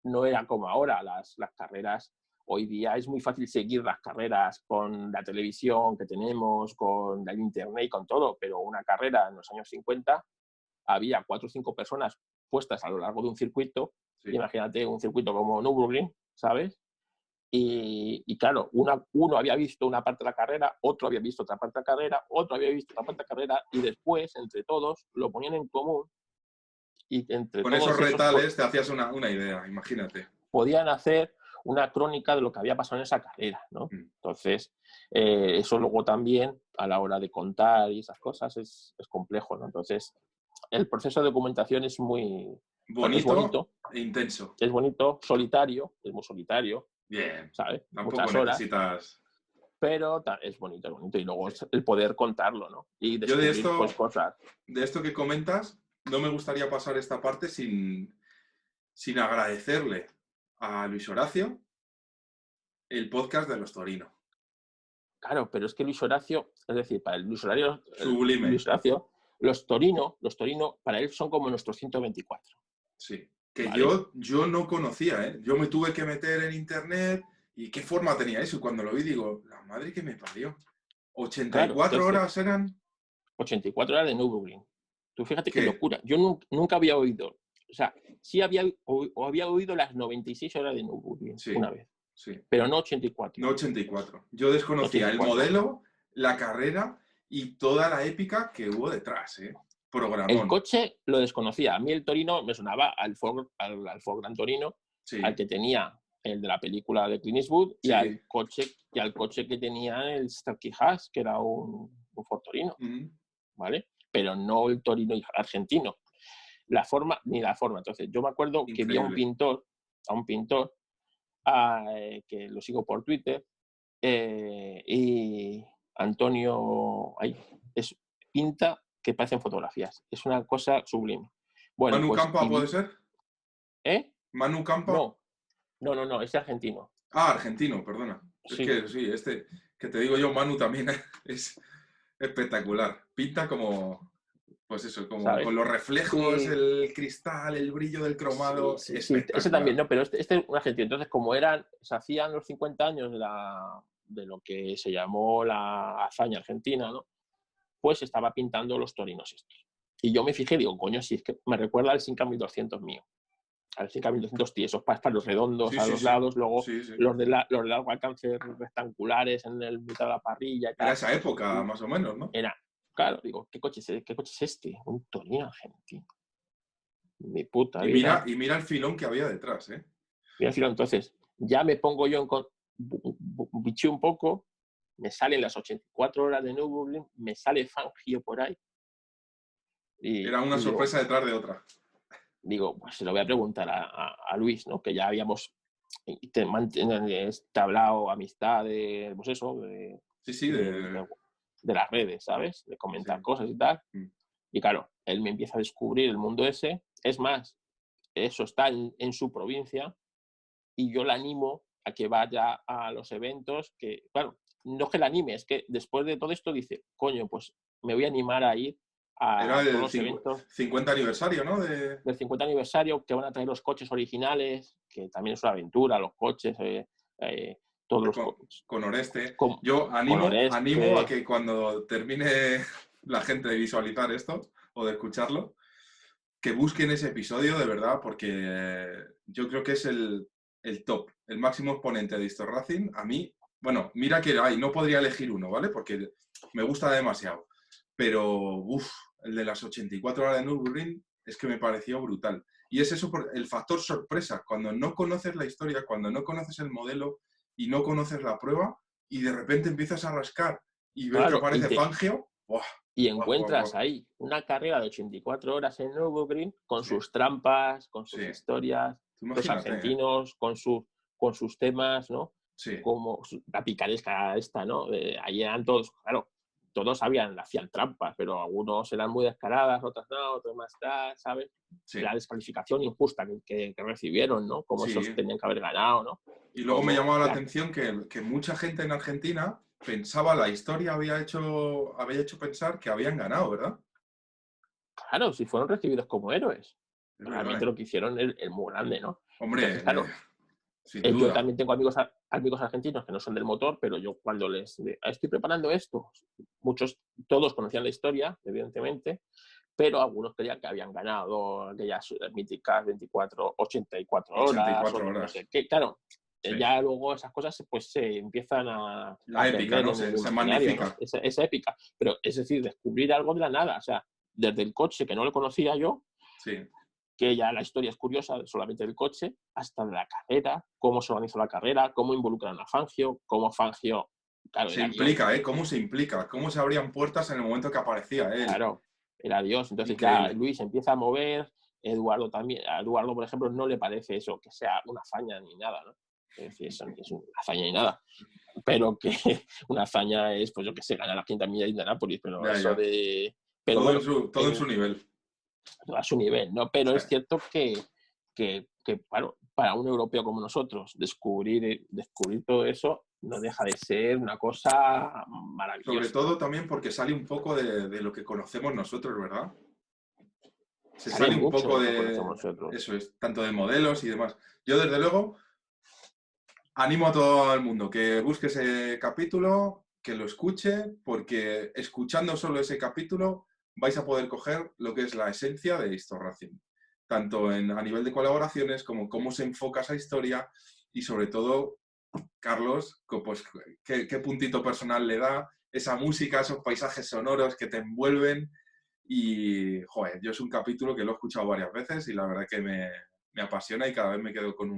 no era como ahora. Las carreras, hoy día es muy fácil seguir las carreras con la televisión que tenemos, con el internet y con todo, pero una carrera en los años 50 había 4 o 5 personas puestas a lo largo de un circuito.
Sí.
Imagínate un circuito como Nürburgring, ¿sabes? Y claro, uno había visto una parte de la carrera, otro había visto otra parte de la carrera, otro había visto otra parte de la carrera, y después, entre todos, lo ponían en común, y entre
Con esos
todos esos
retales te hacías una idea, imagínate.
podían hacer una crónica de lo que había pasado en esa carrera, ¿no? Entonces, eso luego también, a la hora de contar y esas cosas, es complejo, ¿no? Entonces, el proceso de documentación es es
Bonito
bonito,
e intenso.
es bonito, solitario, es muy solitario,
Bien.
¿sabes?
Tampoco
Muchas horas,
necesitas.
pero es bonito, y luego es el poder contarlo, ¿no? Y
Yo
descubrir, pues, cosas.
de esto que comentas, no me gustaría pasar esta parte sin agradecerle a Luis Horacio el podcast de los Torino.
Claro, pero es que Luis Horacio, es decir, para el Luis Horacio,
Sublime.
Luis Horacio, los Torino, para él son como nuestros 124.
Sí. Que
¿Vale?
yo no conocía, ¿eh? Yo me tuve que meter en internet y qué forma tenía eso. Y cuando lo vi digo, la madre que me parió.
Claro,
84
entonces,
horas eran.
84 horas de Nürburgring. Tú fíjate qué
¿Qué?
locura. Yo nunca había oído, o sea, sí había oído las 96 horas de Nürburgring
Sí,
una vez,
sí.
pero no 84.
No 84. Yo desconocía el
84.
modelo, la carrera y toda la épica que hubo detrás, ¿eh?
El
Programón.
coche lo desconocía. A mí el Torino me sonaba al Ford Gran Torino, al
Sí,
que tenía el de la película de Clint Eastwood y
sí.
al coche que tenía el Starkey Haas, que era un Ford Torino,
Mm.
¿vale? Pero no el Torino argentino. Ni la forma. Entonces, yo me acuerdo que vi a un
Increíble.
pintor, que lo sigo por Twitter, y Antonio pinta que parecen fotografías. Es una cosa sublime. Bueno,
¿Manu
pues,
Campa puede ser?
¿eh?
¿Manu Campa?
No, no, es argentino.
Ah, argentino, perdona. Es
Sí,
que sí, este que te digo yo, Manu también es espectacular. Pinta como, pues eso, como con
¿sabes?
los reflejos,
Sí,
el cristal, el brillo del
sí,
cromado,
sí, ese también,
espectacular.
no, pero este es un argentino. Entonces, como se hacían los 50 años de lo que se llamó la hazaña argentina, ¿no? Pues estaba pintando los torinos estos. Y yo me fijé, digo, coño, si es que me recuerda al Sinca 1200 mío. Al Sinca 1200 T, esos palos redondos
Sí,
a
sí,
los
sí.
lados, luego
Sí, sí.
los de largo alcance rectangulares en el mitad de la parrilla y
Era
tal.
esa época, más o menos, ¿no?
Era, claro, digo, qué coche es este? Un Torino argentino. Mi puta vida.
Y mira el filón que había detrás, ¿eh?
Mira, filo, entonces, ya me pongo yo biché un poco, me salen las 84 horas de Nürburgring, me sale Fangio por ahí,
Era una
y
sorpresa detrás de otra.
digo, pues se lo voy a preguntar a Luis, ¿no? Que ya habíamos entablado amistad pues eso,
Sí, sí,
de, de las redes, ¿sabes? De
sí.
comentar cosas y tal.
Mm.
Y claro, él me empieza a descubrir el mundo ese. Es más, eso está en su provincia y yo la animo a que vaya a los eventos, que, claro, no es que la anime, es que después de todo esto dice, coño, pues me voy a animar a ir
Era
a todos
el
los eventos
50 aniversario, ¿no?
del 50 aniversario, que van a traer los coches originales, que también es una aventura, los coches, todos los
con,
coches.
con Oreste.
Con,
Yo
con
animo a
Oreste.
que cuando termine la gente de visualizar esto o de escucharlo, que busquen ese episodio de verdad, porque yo creo que es el top, el máximo exponente de Histo Racing. A mí, bueno, mira que no podría elegir uno, ¿vale? Porque me gusta demasiado. Pero, uff, el de las 84 horas de Nürburgring es que me pareció brutal. Y es eso, el factor sorpresa, cuando no conoces la historia, cuando no conoces el modelo y no conoces la prueba, y de repente empiezas a rascar y ves que
Claro,
aparece Fangio, ¡buah!
y
¡Buah, buah, buah!
encuentras ahí una carrera de 84 horas en Nürburgring con
Sí,
sus trampas, con
sí.
sus historias, los
Imagínate, ¿eh?
argentinos con sus temas, ¿no?
Sí,
Como la picaresca esta, ¿no? Ahí eran todos, claro, todos hacían trampas, pero algunos eran muy descaradas, otras no, otros más tal, ¿sabes?
sí,
La descalificación injusta que recibieron, ¿no? Como esos
sí.
tenían que haber ganado, ¿no?
Y luego me
Como
llamaba la atención que mucha gente en Argentina pensaba, la historia había hecho pensar que habían ganado, ¿verdad?
claro, si fueron recibidos como héroes.
Es verdad,
Realmente
¿eh?
lo que hicieron es muy grande, ¿no?
Hombre,
Entonces, claro,
sin
yo
duda.
también tengo amigos argentinos que no son del motor, pero yo cuando estoy preparando esto, todos conocían la historia, evidentemente, pero algunos creían que habían ganado aquellas míticas 84 horas,
84
o no
horas.
sé qué. Claro,
Sí.
ya luego esas cosas pues se empiezan
La
a
épica,
perder
¿no?
en el
Se
imaginario, ¿no?
magnifica.
Esa épica. Pero es decir, descubrir algo de la nada, o sea, desde el coche que no lo conocía yo,
Sí.
que ya la historia es curiosa solamente del coche, hasta de la carrera, cómo se organizó la carrera, cómo involucran a Fangio, cómo Fangio, claro,
Se
era Dios.
implica, ¿eh? ¿Cómo se implica? ¿Cómo se abrían puertas en el momento que aparecía él?
Claro, era Dios. Entonces ya
Increíble.
Luis empieza a mover, Eduardo también. A Eduardo, por ejemplo, no le parece eso, que sea una hazaña ni nada, ¿no? Es decir, eso ni es una hazaña ni nada. Pero que una hazaña es, pues yo que sé, ganar las 500 millas de Indianápolis, pero
Ya,
eso
ya.
de... Pero bueno,
Todo en su nivel.
a su nivel, ¿no? Pero
Sí.
es cierto que que para un europeo como nosotros, descubrir todo eso no deja de ser una cosa maravillosa.
Sobre todo también porque sale un poco de lo que conocemos nosotros, ¿verdad? Se sale un
mucho
poco
de lo que
de
conocemos nosotros.
eso, es tanto de modelos y demás. Yo, desde luego, animo a todo el mundo que busque ese capítulo, que lo escuche, porque escuchando solo ese capítulo vais a poder coger lo que es la esencia de Historracing, tanto a nivel de colaboraciones como cómo se enfoca esa historia y, sobre todo, Carlos, pues, qué puntito personal le da esa música, esos paisajes sonoros que te envuelven. Y, joder, yo es un capítulo que lo he escuchado varias veces y la verdad que me apasiona y cada vez me quedo con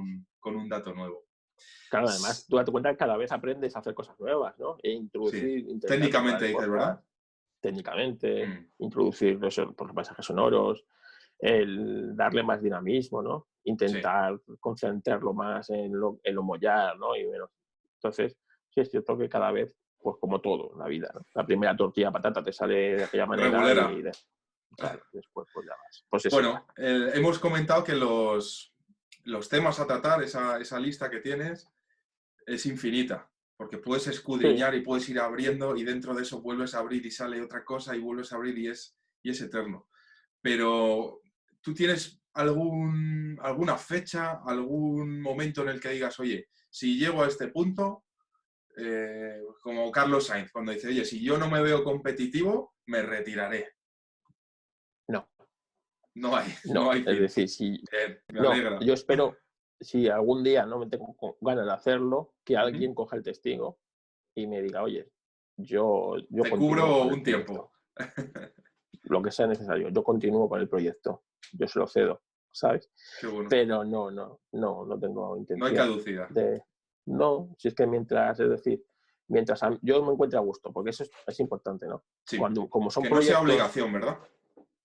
un dato nuevo.
Claro, además, tú date cuenta que cada vez aprendes a hacer cosas nuevas, ¿no? E
Sí,
intentar mejorar
técnicamente
el
dices, ¿verdad?
podcast, técnicamente,
Mm,
introducir los paisajes sonoros, el darle más dinamismo, ¿no?
sí,
Intentar concentrarlo más en lo mollar, ¿no? Y menos. Entonces, sí es cierto que cada vez, pues como todo en la vida, ¿no? La primera tortilla de patata te sale de aquella manera
regulera.
claro, después pues ya vas. Pues eso igual.
Bueno, hemos comentado que los temas a tratar, esa lista que tienes, es infinita, porque puedes
Sí,
escudriñar y puedes ir abriendo y dentro de eso vuelves a abrir y sale otra cosa y vuelves a abrir y es eterno. Pero, ¿tú tienes alguna fecha, algún momento en el que digas, oye, si llego a este punto, como Carlos Sainz, cuando dice, oye, si yo no me veo competitivo, me retiraré?
no,
No hay, no
no.
hay
Es
fin.
decir, si
Bien, me
no,
alegra.
yo espero, si algún día no me tengo ganas de hacerlo, que
Ujú.
alguien coja el testigo y me diga, oye, yo
Te
continúo
cubro
con el
un tiempo.
proyecto, lo que sea necesario, yo continúo con el proyecto, yo se lo cedo, ¿sabes?
Qué bueno.
Pero no tengo
No hay
intención
caducidad.
de, no, si es que mientras, es decir, mientras yo me encuentre a gusto, porque eso es importante, ¿no?
Sí.
Como son
Que no sea
proyectos,
obligación, ¿verdad?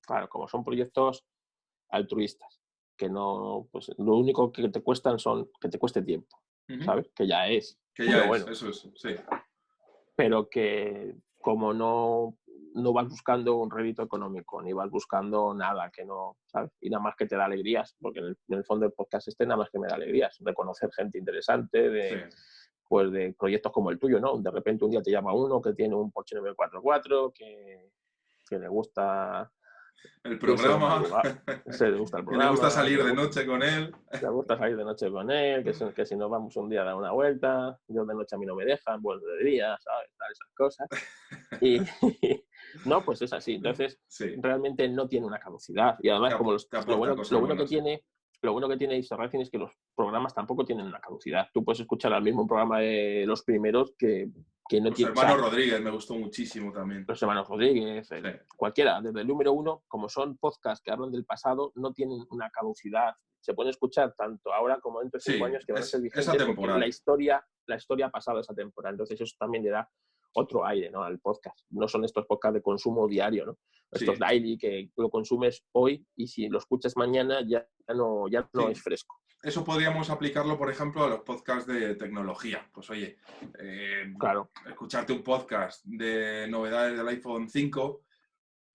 claro, como son proyectos altruistas, que no, pues lo único que te cuestan que te cueste tiempo,
Ujú.
¿sabes? Que ya es,
Que ya
pero
es,
bueno,
eso es, sí.
pero que como no vas buscando un rédito económico, ni vas buscando nada que no, ¿sabes? Y nada más que te da alegrías, porque en el fondo el podcast nada más que me da alegrías, de conocer gente interesante,
Sí.
pues de proyectos como el tuyo, ¿no? De repente un día te llama uno que tiene un Porsche 944, que le gusta
El
irse de
programa,
madrugada, le gusta el
que le gusta
programa,
salir de noche con él.
le gusta salir de noche con él, que si nos vamos un día a dar una vuelta, yo de noche a mí no me dejan, vuelvo de día, ¿sabes? Tal, esas cosas. Y no, pues es así. Entonces,
Sí,
realmente no tiene una caducidad. Y
te,
además, como
te aporta cosas buenas, sí.
lo bueno que tiene Instagram es que los programas tampoco tienen una caducidad. Tú puedes escuchar al mismo programa de los primeros que no
Los
tiene, o
hermanos
sea,
Rodríguez me gustó muchísimo también.
los hermanos Rodríguez,
Sí,
cualquiera, desde el número uno, como son podcasts que hablan del pasado, no tienen una caducidad. Se pueden escuchar tanto ahora como dentro de 5 años,
sí,
que van a ser
es
vigentes porque la
atemporal.
historia ha pasado esa temporada. Entonces eso también le da otro aire, ¿no?, al podcast. No son estos podcasts de consumo diario, ¿no? Estos
Sí,
daily que lo consumes hoy y si lo escuchas mañana ya no
sí.
es fresco.
Eso podríamos aplicarlo, por ejemplo, a los podcasts de tecnología. Pues oye,
Claro,
escucharte un podcast de novedades del iPhone 5,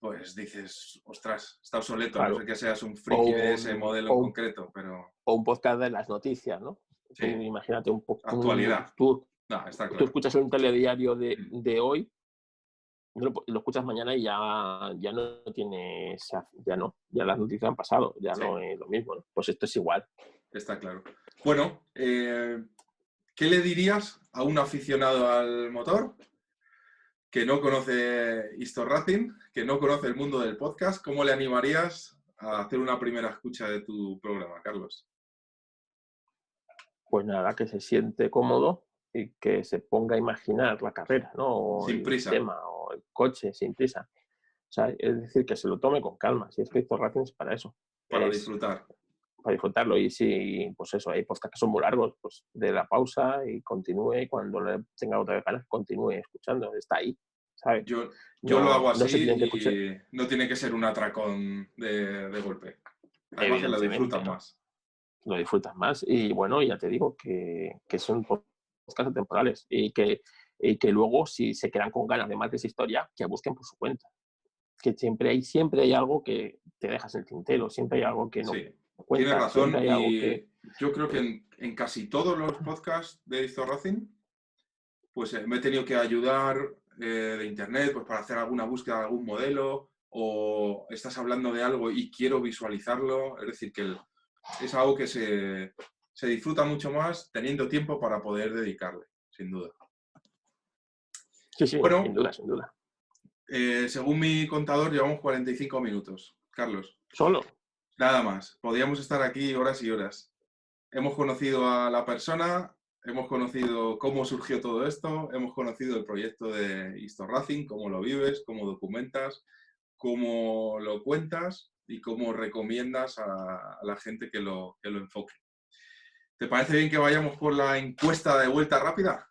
pues dices, ostras, está obsoleto, no sé
claro.
que seas un
O
friki de ese
un,
modelo
o
en
un,
concreto, pero
o un podcast de las noticias, ¿no?
sí,
Tú imagínate
actualidad. No, está
tú
claro.
escuchas un telediario
Mm,
de hoy, lo escuchas mañana y ya no tiene, ya las noticias han pasado, ya
sí,
no es lo mismo, ¿no? Pues esto es igual.
está claro. Bueno, ¿qué le dirías a un aficionado al motor que no conoce Historracing, que no conoce el mundo del podcast? ¿Cómo le animarías a hacer una primera escucha de tu programa, Carlos?
Pues nada, que se siente cómodo y que se ponga a imaginar la carrera, ¿no? O
Sin
el
prisa,
tema, o el coche, sin prisa. O sea, es decir, que se lo tome con calma. Si es que Héctor Racing es para eso.
para
Es
disfrutar.
para disfrutarlo. Y si, pues eso, hay podcasts que son muy largos, pues de la pausa y continúe. Y cuando le tenga otra vez ganas, continúe escuchando. Está ahí, ¿sabes?
Yo lo hago
No se
así
tienen que escuchar,
y no tiene que ser un atracón de golpe. Además que lo
evidentemente,
disfrutas
¿no?
más.
Lo disfrutas más. Y bueno, ya te digo que son podcasts temporales y que luego, si se quedan con ganas de más de esa historia, que busquen por su cuenta. Que siempre hay algo que te dejas en el tintero, siempre hay algo que no.
Sí, Tienes
Cuenta,
razón
siempre hay algo que...
y yo creo que en casi todos los podcasts de Racing, pues me he tenido que ayudar de internet pues, para hacer alguna búsqueda de algún modelo o estás hablando de algo y quiero visualizarlo. Es decir, que es algo que se disfruta mucho más teniendo tiempo para poder dedicarle, sin duda.
Sí, sí,
Bueno,
sin duda, sin duda.
según mi contador, llevamos 45 minutos. Carlos,
¿Solo?
nada más. Podríamos estar aquí horas y horas. Hemos conocido a la persona, hemos conocido cómo surgió todo esto, hemos conocido el proyecto de Racing, cómo lo vives, cómo documentas, cómo lo cuentas y cómo recomiendas a la gente que lo enfoque. ¿Te parece bien que vayamos por la encuesta de vuelta rápida?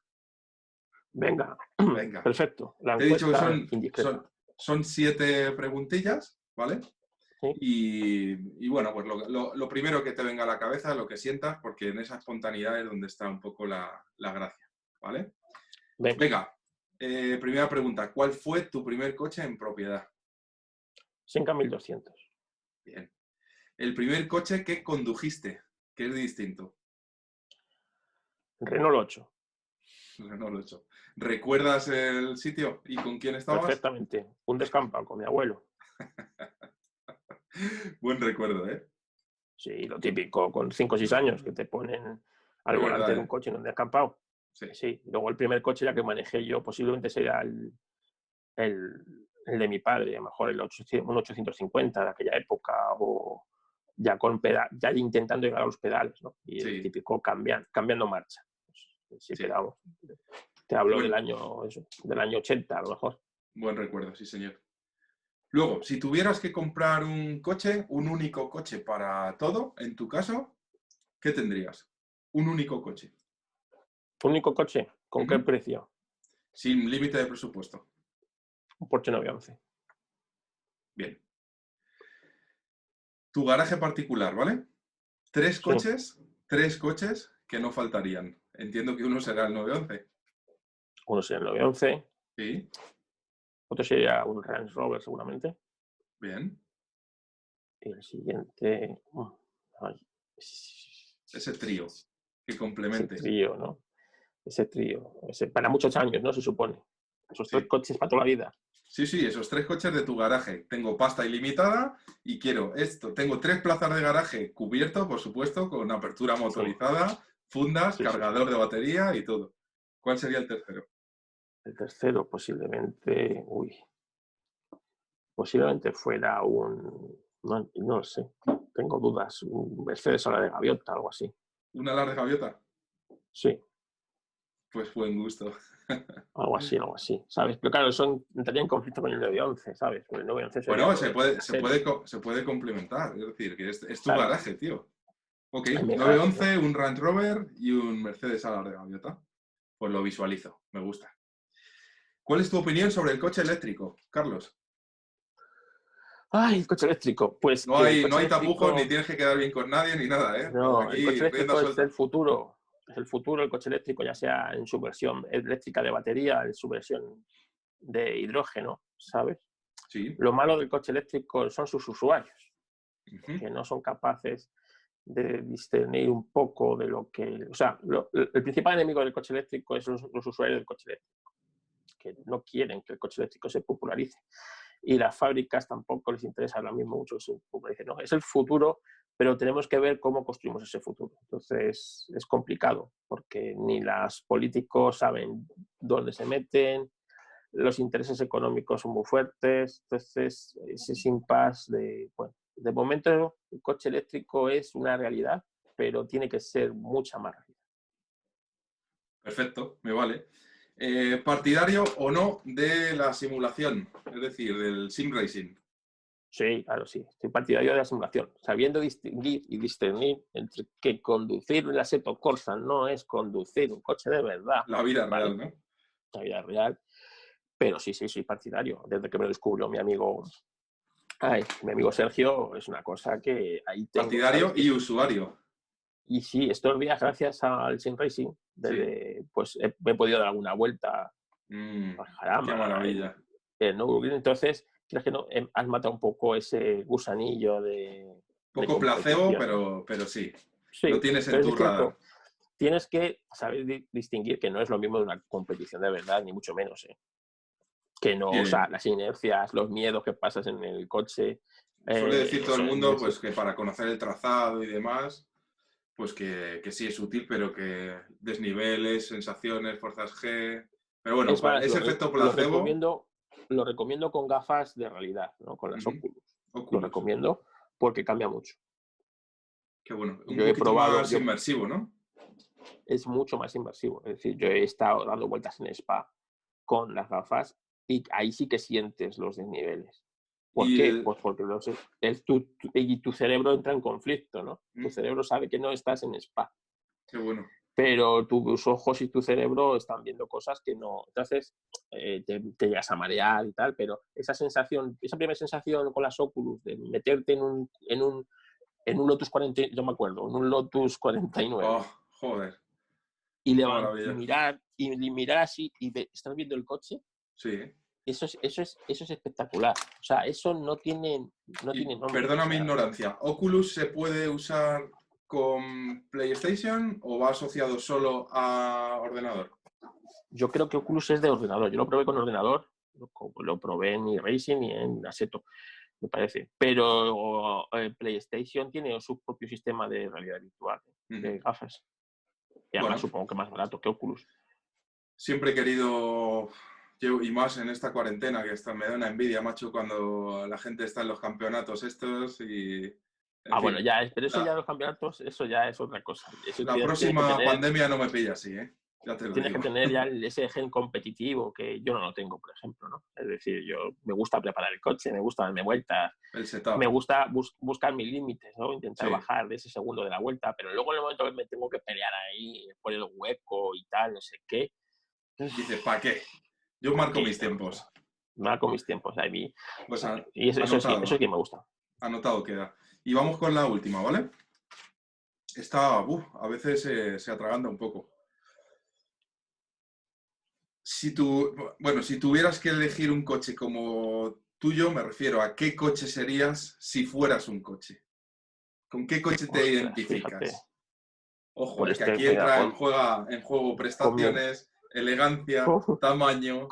Venga,
Venga.
perfecto. La
Te he dicho que
indiscreta.
son 7 preguntillas, ¿vale?
¿Sí?
Y bueno, pues lo primero que te venga a la cabeza, lo que sientas, porque en esa espontaneidad es donde está un poco la gracia, ¿vale?
Venga.
Venga, primera pregunta. ¿Cuál fue tu primer coche en propiedad?
Senca 1200.
Bien. El primer coche que condujiste, que es distinto.
Renault 8.
No lo he hecho. ¿Recuerdas el sitio y con quién estabas?
Perfectamente. Un descampado con mi abuelo.
Buen recuerdo, ¿eh?
Sí, lo típico, con 5 o 6 años, que te ponen al
Es
volante
verdad,
de un
¿eh?
coche en un descampado.
Sí.
Sí, luego el primer coche ya que manejé yo, posiblemente sería el de mi padre, a lo mejor un 850 de aquella época, o ya con ya intentando llegar a los pedales, ¿no? Y el
Sí,
típico cambiando marcha. Sí,
sí.
pero vamos, te hablo
Buen,
del año 80 a lo mejor.
buen recuerdo, sí, señor. Luego, si tuvieras que comprar un coche, un único coche para todo, en tu caso, ¿qué tendrías? Un único coche.
Único coche, ¿con qué
Ujú.
precio?
Sin límite de presupuesto.
Un Porsche 911.
Bien. Tu garaje particular, ¿vale? Tres
Sí,
coches, tres coches que no faltarían. Entiendo que uno será el 911.
uno sería el 911,
Sí,
otro sería un Range Rover seguramente,
bien.
y el siguiente, ay,
Ese trío que
ese
complemente.
trío, ¿no? Ese trío, para muchos años, ¿no? Se supone. Esos 3
Sí.
coches para toda la vida.
Sí, sí, esos tres coches de tu garaje. Tengo pasta ilimitada y quiero esto. Tengo 3 plazas de garaje cubierto, por supuesto, con apertura
Sí,
motorizada, fundas,
sí, sí.
cargador de batería y todo. ¿Cuál sería el tercero?
El tercero posiblemente fuera no lo sé, tengo dudas, un Mercedes a la de gaviota, algo así.
¿Una larga gaviota?
Sí,
Pues buen gusto.
algo así, ¿sabes? Pero claro, entraría en conflicto con el 911, ¿sabes? Porque el 911 sería
Bueno,
todo de primera serie.
se puede complementar. Es decir, que es tu
Claro,
garaje, tío. Ok,
en mi garaje, ¿no?
911, un Range Rover y un Mercedes a la de gaviota. Pues lo visualizo, me gusta. ¿Cuál es tu opinión sobre el coche eléctrico, Carlos?
Ay, el coche eléctrico. Pues
No
que el
hay, no
coche
hay tapujos, ni
eléctrico,
tienes que quedar bien con nadie, ni nada, ¿eh?
no, el
Aquí,
coche
rienda
eléctrico es el
suelta.
futuro. Es el futuro, el coche eléctrico, ya sea en su versión eléctrica de batería, en su versión de hidrógeno, ¿sabes?
Sí.
Lo malo del coche eléctrico son sus usuarios,
Ujú.
que no son capaces de discernir un poco de lo que... O sea, el principal enemigo del coche eléctrico es los usuarios del coche eléctrico, que no quieren que el coche eléctrico se popularice. Y las fábricas tampoco les interesa ahora mismo mucho que se popularice. No, es el futuro, pero tenemos que ver cómo construimos ese futuro. Entonces es complicado, porque ni los políticos saben dónde se meten, los intereses económicos son muy fuertes, entonces ese impasse bueno, de momento el coche eléctrico es una realidad, pero tiene que ser mucha más realidad.
Perfecto, me vale. ¿Partidario o no de la simulación? Es decir, del sim racing.
Sí, claro, sí. Estoy partidario de la simulación, sabiendo distinguir y discernir entre que conducir un Assetto Corsa no es conducir un coche de verdad,
La vida
¿vale?
real, ¿no?
La vida real. Pero sí, soy partidario. Desde que me lo descubrió mi amigo Sergio, es una cosa que ahí tengo, ¿sabes?
Partidario y usuario.
Y sí, estos días, gracias al Sim Racing,
Sí.
pues me he podido dar alguna vuelta
Mm,
a Jarama,
qué maravilla.
en Nürburgring. Entonces, creo que no, has matado un poco ese gusanillo
Poco placebo, pero sí. Lo tienes en tu radar.
Tienes que saber distinguir que no es lo mismo de una competición de verdad, ni mucho menos, ¿eh? Que no, o sea, las inercias, los miedos que pasas en el coche.
Suele decir todo el mundo pues que para conocer el trazado y demás, pues que sí es útil, pero que desniveles, sensaciones, fuerzas G... Pero bueno,
es más,
ese efecto placebo...
Lo recomiendo con gafas de realidad, ¿no? Con las Oculus. Lo
Oculus.
recomiendo porque cambia mucho.
Qué bueno. Un
Yo he
poquito
probado,
más inmersivo, ¿no?
Es mucho más inmersivo. Es decir, yo he estado dando vueltas en spa con las gafas y ahí sí que sientes los desniveles. ¿Por qué? Pues porque tu cerebro entra en conflicto, ¿no? Tu cerebro sabe que no estás en spa.
Qué bueno.
Pero tus ojos y tu cerebro están viendo cosas que no. Entonces, te llegas a marear y tal, pero esa primera sensación con las Oculus de meterte en un Lotus 40, yo me acuerdo, en un Lotus 49.
Oh, joder.
Y mirar así y estar viendo el coche.
Sí.
Eso es espectacular. O sea, eso no tiene nombre.
Perdona mi ignorancia. ¿Oculus se puede usar con PlayStation o va asociado solo a ordenador?
Yo creo que Oculus es de ordenador. Yo lo probé con ordenador, lo probé en iRacing y en Assetto, me parece. Pero PlayStation tiene su propio sistema de realidad virtual, de gafas. Y además supongo que más barato que Oculus.
Siempre he querido, y más en esta cuarentena, que me da una envidia, macho, cuando la gente está en los campeonatos estos y...
Bueno, pero eso ya los campeonatos, eso ya es otra cosa.
La próxima pandemia no me pilla así, ¿eh? Ya te lo
tienes
digo.
que tener ya ese gen competitivo que yo no lo tengo, por ejemplo, ¿no? Es decir, me gusta preparar el coche, me gusta darme vueltas,
el setup.
Me gusta buscar mis límites, ¿no? Intentar bajar de ese segundo de la vuelta, pero luego en el momento que me tengo que pelear ahí, por el hueco y tal, no sé qué.
Dice, ¿para qué? Yo marco mis tiempos.
Marco mis tiempos, ahí.
Pues
y eso es que me gusta.
Anotado queda. Y vamos con la última, ¿vale? Esta, a veces se atraganta un poco. Si tuvieras que elegir un coche como tuyo, me refiero a qué coche serías si fueras un coche. ¿Con qué coche te identificas? Fíjate. Ojo, es que aquí entra en juego prestaciones, elegancia, tamaño.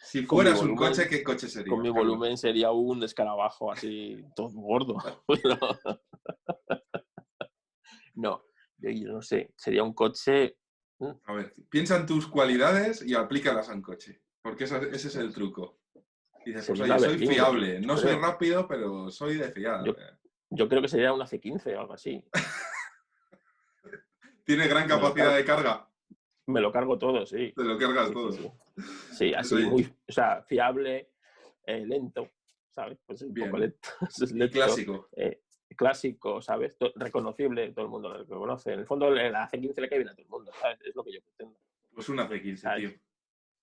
Si fueras un coche, ¿qué coche sería?
Con mi volumen sería un escarabajo así, todo gordo. No, yo no sé, sería un coche...
A ver, piensa en tus cualidades y aplícalas a un coche, porque ese es el truco. Dices, pues oye, soy fiable, no soy rápido, pero soy de fiar.
Yo creo que sería una C15 o algo así.
¿Tiene gran capacidad de carga?
Me lo cargo todo, sí.
Te lo cargas todo.
Sí, así o sea, fiable, lento, ¿sabes? Pues un poco lento.
Y clásico.
Clásico, ¿sabes? Reconocible, todo el mundo lo conoce. En el fondo, la C15 le cae bien a todo el mundo, ¿sabes? Es lo que yo pretendo.
Pues una C15, ¿sabes? Tío.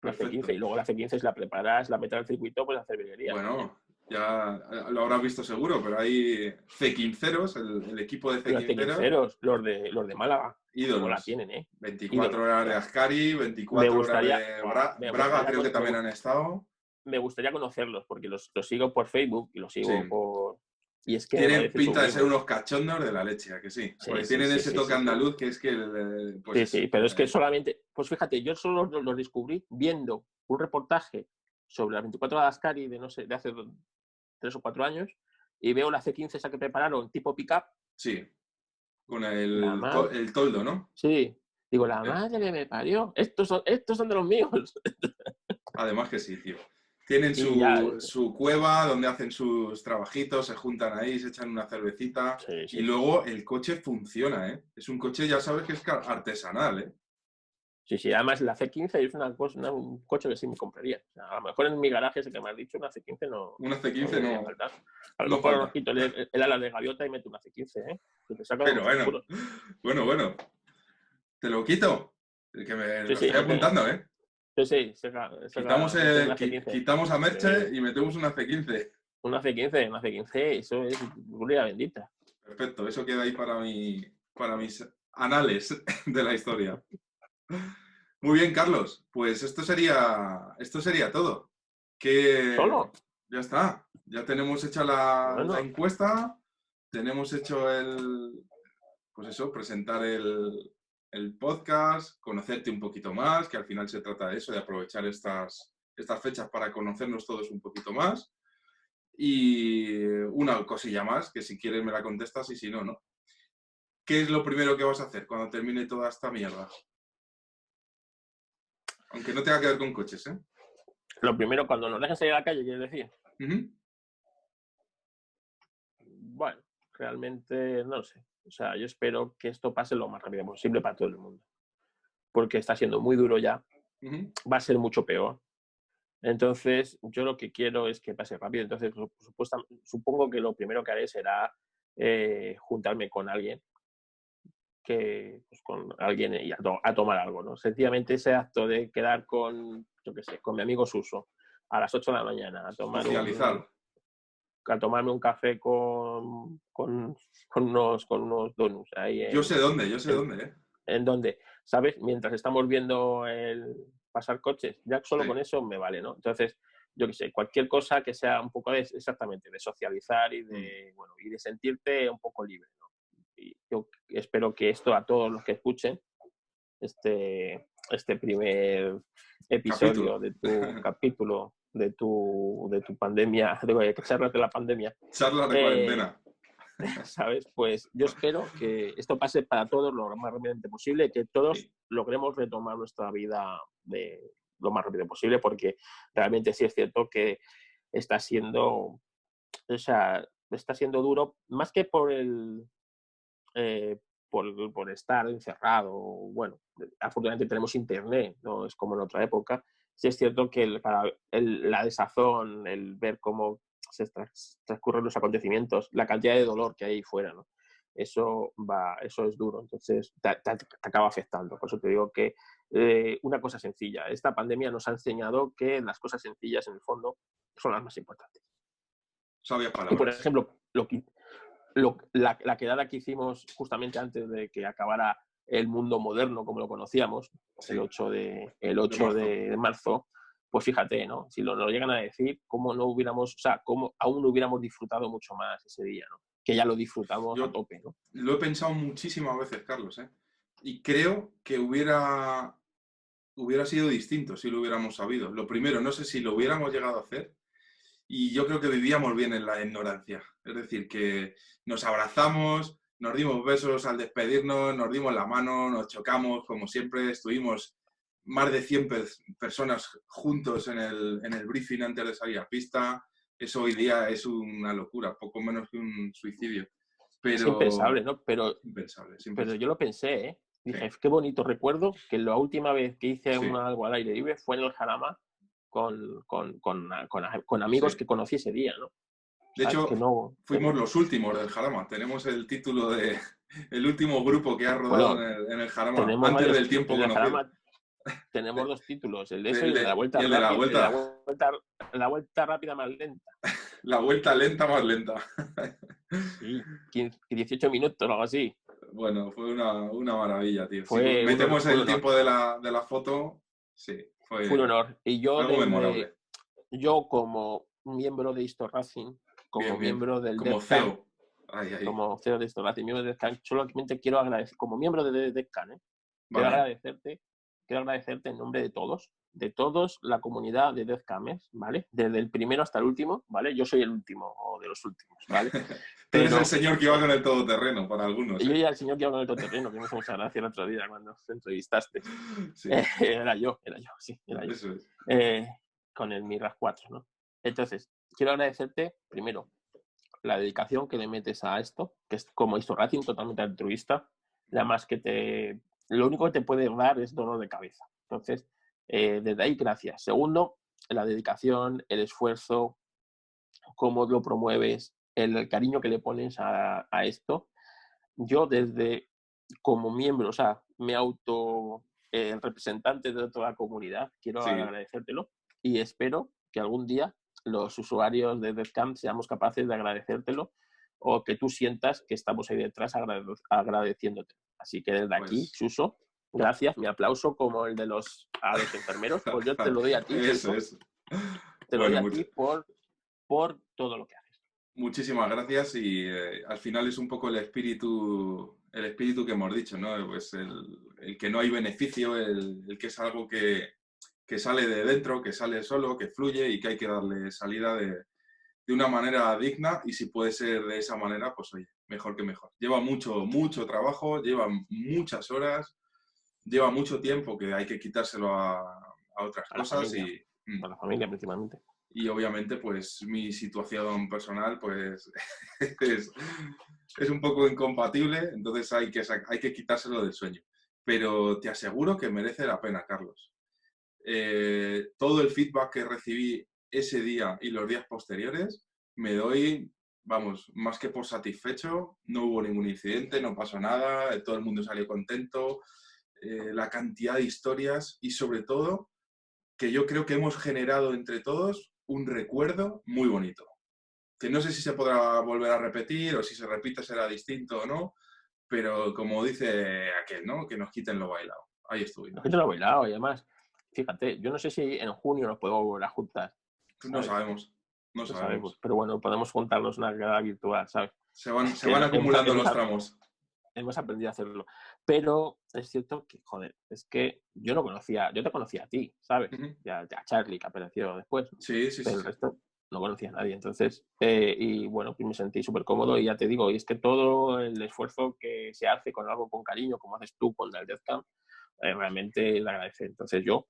La C15, y luego la C15 si la preparas, la metes al circuito, pues hacer virguería.
Bueno, ya lo habrás visto seguro, pero hay C15eros, el equipo de
C15eros. Los de Málaga.
Ídolos.
La tienen, ¿eh?
24 horas de Ascari, 24 horas de Braga, creo que también han estado.
Me gustaría conocerlos, porque los sigo por Facebook y los sigo por... Y es que
tienen pinta de ser unos cachondos de la leche, ¿a que sí? Porque tienen ese toque andaluz que es que...
Pues, sí, pero es que solamente... Pues fíjate, yo solo los descubrí viendo un reportaje sobre las 24 horas de Ascari de hace 3 o 4 años y veo la C15 esa que prepararon, tipo pick-up.
Sí, con el toldo, ¿no?
Sí. Digo, la madre que me parió. Estos son de los míos.
Además que sí, tío. Tienen su cueva donde hacen sus trabajitos, se juntan ahí, se echan una cervecita y luego el coche funciona, ¿eh? Es un coche, ya sabes que es artesanal, ¿eh?
Sí, además la C15 es un coche que sí me compraría. O sea, a lo mejor en mi garaje, ese que me has dicho, una C15 no...
Una C15 no...
A lo mejor quito el ala de gaviota y meto una C15, ¿eh?
Pero bueno. Te lo quito. Que lo estoy apuntando, ¿eh?
Sí.
Quitamos a Merche y metemos una C15.
Una C15, eso es gloria bendita.
Perfecto, eso queda ahí para mis anales de la historia. Muy bien, Carlos. Pues esto sería todo.
¿Solo?
Ya está. Ya tenemos hecha la encuesta. tenemos hecho pues eso, presentar el podcast, conocerte un poquito más, que al final se trata de eso, de aprovechar estas fechas para conocernos todos un poquito más. Y una cosilla más, que si quieres me la contestas y si no, no. ¿Qué es lo primero que vas a hacer cuando termine toda esta mierda? Aunque no tenga que ver con coches, ¿eh?
Lo primero, cuando nos dejen salir a la calle, ¿quieres decir? Bueno, realmente no lo sé. O sea, yo espero que esto pase lo más rápido posible para todo el mundo. Porque está siendo muy duro ya. Va a ser mucho peor. Entonces, yo lo que quiero es que pase rápido. Entonces, supongo que lo primero que haré será juntarme con alguien con alguien y a tomar algo, ¿no? Sencillamente ese acto de quedar con, yo qué sé, con mi amigo Suso a las 8 de la mañana a tomarme un café con unos donuts ahí
yo sé dónde, ¿eh?
En donde, ¿sabes? Mientras estamos viendo el pasar coches, ya solo
Sí.
con eso me vale, ¿no? Entonces, yo qué sé, cualquier cosa que sea un poco exactamente de socializar y de sentirte un poco libre, ¿no? Y yo espero que esto a todos los que escuchen este primer episodio de tu capítulo de tu pandemia, de charlas de la pandemia.
Charlas de cuarentena.
¿Sabes? Pues yo espero que esto pase para todos lo más rápidamente posible, que todos logremos retomar nuestra vida lo más rápido posible, porque realmente sí es cierto que está siendo, o sea, está siendo duro, más que por por estar encerrado. Bueno, afortunadamente tenemos internet, no es como en otra época. Sí es cierto que la desazón, el ver cómo se transcurren los acontecimientos, la cantidad de dolor que hay fuera, ¿no? Eso es duro, entonces te acaba afectando. Por eso te digo que una cosa sencilla, esta pandemia nos ha enseñado que las cosas sencillas en el fondo son las más importantes.
Sabias palabras.
Y por ejemplo, la quedada que hicimos justamente antes de que acabara el mundo moderno como lo conocíamos, sí, el 8 de marzo, pues fíjate, ¿no? Si lo llegan a decir, cómo aún no hubiéramos disfrutado mucho más ese día, ¿no? Que ya lo disfrutamos a tope, ¿no?
Lo he pensado muchísimas veces, Carlos, ¿eh? Y creo que hubiera sido distinto si lo hubiéramos sabido. Lo primero, no sé si lo hubiéramos llegado a hacer, y yo creo que vivíamos bien en la ignorancia. Es decir, que nos abrazamos, nos dimos besos al despedirnos, nos dimos la mano, nos chocamos, como siempre, estuvimos más de 100 personas juntos en el briefing antes de salir a pista. Eso hoy día es una locura, poco menos que un suicidio. Pero...
Es impensable, ¿no?
Impensable.
Pero yo lo pensé, ¿eh? Dije, sí, qué bonito recuerdo que la última vez que hice algo al aire libre fue en el Jarama con amigos que conocí ese día, ¿no?
De hecho, fuimos los últimos del Jarama. Tenemos el título de el último grupo que ha rodado en el Jarama antes del tiempo conocido.
Jarama tenemos dos títulos, el de eso y el de la vuelta
rápida.
La vuelta rápida más lenta.
La vuelta lenta más lenta.
Sí, 18 minutos o algo así.
Bueno, fue una maravilla, tío. Si metemos el tiempo de la foto, sí. Fue
un honor. Y yo,
algo memorable.
Yo como miembro de Histo Racing, como miembro del
como CEO.
Como CEO de Histo Racing, miembro de DEFCAN, solamente quiero agradecer, como miembro de DEFCAN, quiero agradecerte en nombre de todos la comunidad de DEFCAMers, ¿vale? Desde el primero hasta el último, ¿vale? Yo soy el último de los últimos, ¿vale?
Tú eres el señor que iba con el todoterreno, para algunos.
Yo ya el señor que iba con el todoterreno, que me hizo mucha gracia el otro día cuando te entrevistaste. Sí. Era yo. Eso es. Con el Mirage 4, ¿no? Entonces, quiero agradecerte, primero, la dedicación que le metes a esto, que es como Histo Racing, totalmente altruista. Además que lo único que te puede dar es dolor de cabeza. Entonces, desde ahí, gracias. Segundo, la dedicación, el esfuerzo, cómo lo promueves, el cariño que le pones a esto. Yo como miembro, o sea, el representante de toda la comunidad, quiero agradecértelo y espero que algún día los usuarios de DEFCAM seamos capaces de agradecértelo o que tú sientas que estamos ahí detrás agradeciéndote. Así que desde aquí, Suso, gracias. Mi aplauso como el de a los enfermeros, pues yo te lo doy a ti.
Eso.
Te lo doy a ti por todo lo que haces.
Muchísimas gracias y al final es un poco el espíritu que hemos dicho, ¿no? Pues el que no hay beneficio, el que es algo que sale de dentro, que sale solo, que fluye y que hay que darle salida de una manera digna y si puede ser de esa manera, pues oye, mejor que mejor. Lleva mucho, mucho trabajo, lleva muchas horas, lleva mucho tiempo que hay que quitárselo a otras
A la
cosas
familia, a la familia principalmente.
y obviamente pues mi situación personal pues es, es un poco incompatible, entonces hay que quitárselo del sueño. Pero te aseguro que merece la pena, Carlos. Todo el feedback que recibí ese día y los días posteriores, me doy, vamos, más que por satisfecho, no hubo ningún incidente, no pasó nada, todo el mundo salió contento, la cantidad de historias y sobre todo que yo creo que hemos generado entre todos un recuerdo muy bonito. Que no sé si se podrá volver a repetir o si se repite será distinto o no, pero como dice aquel, ¿no? Que nos quiten lo bailado. Ahí
La
estuvimos.
gente lo ha bailado y además, fíjate, yo no sé si en junio nos podemos volver a juntar,
No
¿sabes?
sabemos, no
No sabemos,
sabemos.
pero bueno, podemos juntarnos una quedada virtual, ¿sabes?
Se van acumulando los tramos.
Hemos aprendido a hacerlo. Pero es cierto que, joder, es que yo te conocía a ti, ¿sabes?
Ujú.
Ya a Charlie, que apareció después,
Sí, sí, sí,
pero el
sí.
resto no conocía a nadie. Entonces, y bueno, pues me sentí súper cómodo y ya te digo, y es que todo el esfuerzo que se hace con algo con cariño, como haces tú con el DevCamp, realmente le agradece. Entonces yo,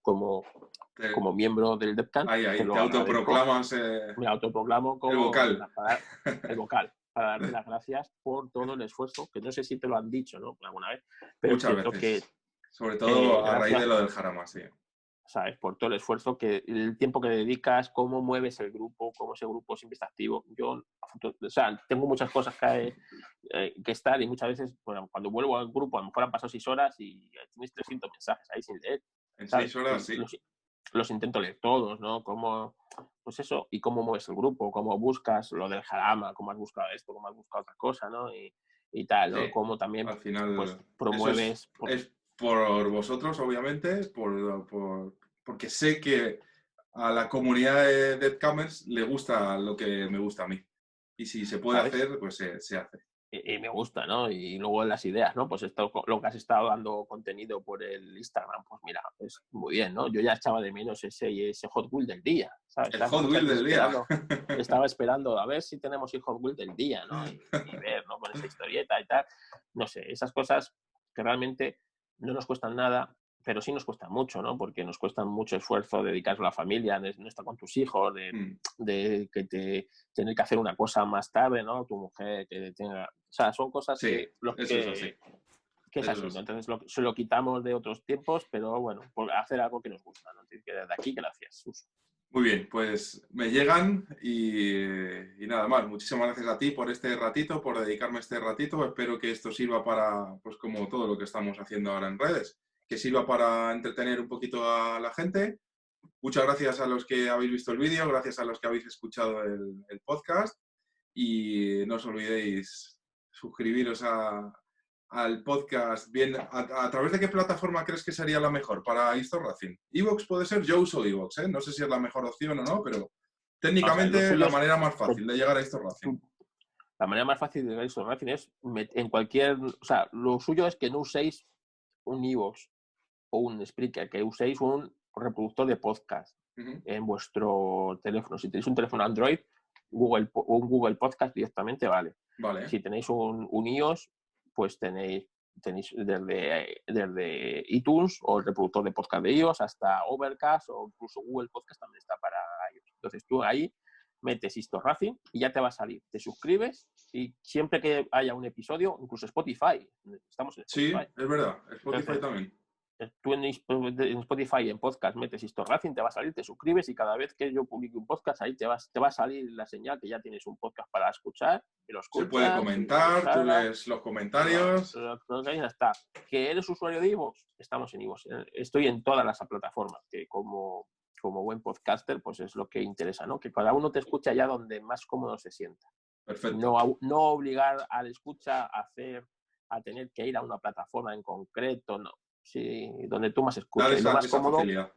Te,
como miembro del DevCamp, te
ahí, te
lo agradezco,
autoproclamas
me autoproclamo
el
como
vocal.
el vocal, para darte las gracias por todo el esfuerzo, que no sé si te lo han dicho, ¿no? Alguna vez, pero es
Muchas
cierto que
veces. Sobre todo a raíz de
gracias,
lo del jarama, sí.
¿sabes? Por todo el esfuerzo, el tiempo que dedicas, cómo mueves el grupo, cómo ese grupo siempre está activo. Yo, o sea, tengo muchas cosas que estar y muchas veces, bueno, cuando vuelvo al grupo, a lo mejor han pasado 6 horas y tienes 300 mensajes ahí sin leer,
En
¿sabes?
6 horas,
Y
sí.
los intento leer todos, ¿no? Pues eso, y cómo mueves el grupo, cómo buscas lo del jarama, cómo has buscado esto, cómo has buscado otra cosa, ¿no? Y tal, ¿no?
Sí.
Cómo también,
Al
pues,
final, eso
promueves...
es por vosotros, obviamente, porque sé que a la comunidad de Deadcamers le gusta lo que me gusta a mí. Y si se puede
¿Sabes?
hacer, pues se hace.
Y me gusta, ¿no? Y luego las ideas, ¿no? Pues esto, lo que has estado dando contenido por el Instagram, pues mira, es muy bien, ¿no? Yo ya echaba de menos ese Hot Wheel del día, ¿sabes?
El
Estaba
Hot
muchas
Wheel
veces
del día.
estaba esperando a ver si tenemos el Hot Wheel del día, ¿no? Y ver, ¿no? Con esa historieta y tal. No sé, esas cosas que realmente no nos cuestan nada, pero sí nos cuestan mucho, ¿no? Porque nos cuesta mucho esfuerzo dedicarse a la familia, de no estar con tus hijos,
Mm,
de que tener que hacer una cosa más tarde, ¿no? Tu mujer que tenga... O sea, son cosas
sí, eso es así.
que es
Eso es
así, ¿no?
así.
Entonces se lo quitamos de otros tiempos, pero bueno, por hacer algo que nos gusta, ¿no? Así que desde aquí, gracias, Suso.
Muy bien, pues me llegan y nada más. Muchísimas gracias a ti por este ratito, por dedicarme este ratito. Espero que esto sirva para, pues como todo lo que estamos haciendo ahora en redes, que sirva para entretener un poquito a la gente. Muchas gracias a los que habéis visto el vídeo, gracias a los que habéis escuchado el podcast y no os olvidéis suscribiros al podcast. Bien, ¿a través de qué plataforma crees que sería la mejor para Isto Racing? ¿Evox puede ser? Yo uso Evox, ¿eh? No sé si es la mejor opción o no, pero
O sea, lo
técnicamente
suyo
la
es
manera más
que
fácil de llegar a Isto Racing.
la manera más fácil de ver eso es en cualquier, o sea, lo suyo es que no uséis un iVoox o un Spreaker, que uséis un reproductor de podcast
Uh-huh.
en vuestro teléfono. Si tenéis un teléfono Android, un Google Podcast directamente vale.
Vale,
Si tenéis un iOS, pues tenéis desde iTunes o el reproductor de podcast de iOS hasta Overcast o incluso Google Podcast también está para iOS. Entonces tú ahí metes Isto Racing y ya te va a salir. Te suscribes y siempre que haya un episodio, incluso Spotify, estamos en
sí,
Spotify.
es verdad. Spotify
Entonces,
también.
tú en Spotify y en podcast metes Isto Racing, te va a salir, te suscribes y cada vez que yo publique un podcast, ahí te va a salir la señal que ya tienes un podcast para escuchar, y lo
Se puede
escuchas, y cuando
comentar, tú
salga,
lees los comentarios.
ya está. ¿Que eres usuario de iVoox? Estamos en iVoox. Estoy en todas las plataformas, que como buen podcaster, pues es lo que interesa, ¿no? Que cada uno te escucha allá donde más cómodo se sienta.
Perfecto.
No obligar al escucha a tener que ir a una plataforma en concreto, no. Sí, donde tú más
Dar
escuchas. Y lo más
esa
cómodo,
facilidad.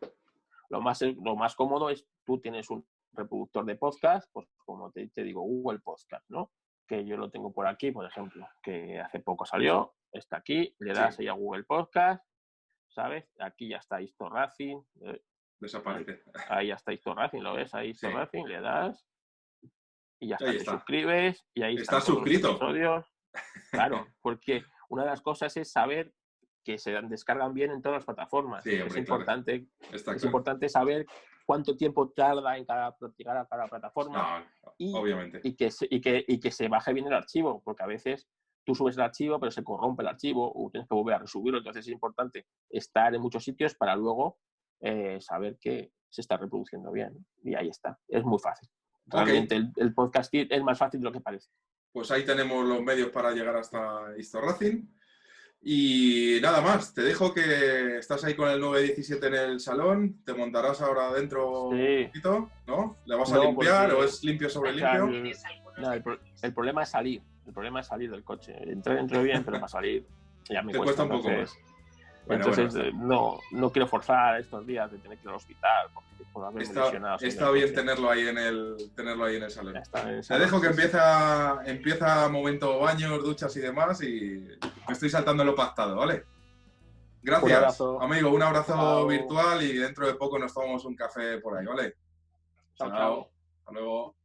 lo más cómodo es tú tienes un reproductor de podcast, pues como te digo, Google Podcast, ¿no? Que yo lo tengo por aquí, por ejemplo, que hace poco salió, está aquí, le das ahí a Google Podcast, ¿sabes? Aquí ya está Histo Racing.
Desaparece.
Ahí ya está Histo Racing, ¿lo ves? Ahí Histo Racing, le das y ya está, te
está.
suscribes y ahí
¿Estás suscrito?
Los episodios. Claro, porque una de las cosas es saber que se descargan bien en todas las plataformas.
Sí, hombre,
importante,
claro.
Importante saber cuánto tiempo tarda en llegar a cada plataforma
obviamente.
y que se baje bien el archivo, porque a veces tú subes el archivo pero se corrompe el archivo o tienes que volver a resubirlo, entonces es importante estar en muchos sitios para luego saber que se está reproduciendo bien, y ahí está, es muy fácil. Realmente el podcasting es más fácil de lo que parece.
Pues ahí tenemos los medios para llegar hasta Histo Racing. Y nada más, te dejo que estás ahí con el 917 en el salón, te montarás ahora adentro un poquito, ¿no? ¿Le vas a limpiar o es limpio sobre limpio?
No, el problema es salir, del coche. Entro bien, pero para salir ya me cuesta
un poco más.
Entonces no quiero forzar estos días de tener que ir al hospital porque puedo haberme lesionado.
Está bien tenerlo ahí en el salón. Te dejo que empieza momento baños, duchas y demás, y me estoy saltando lo pactado, ¿vale? Gracias, amigo. Un abrazo virtual y dentro de poco nos tomamos un café por ahí, ¿vale?
Chao.
Hasta luego.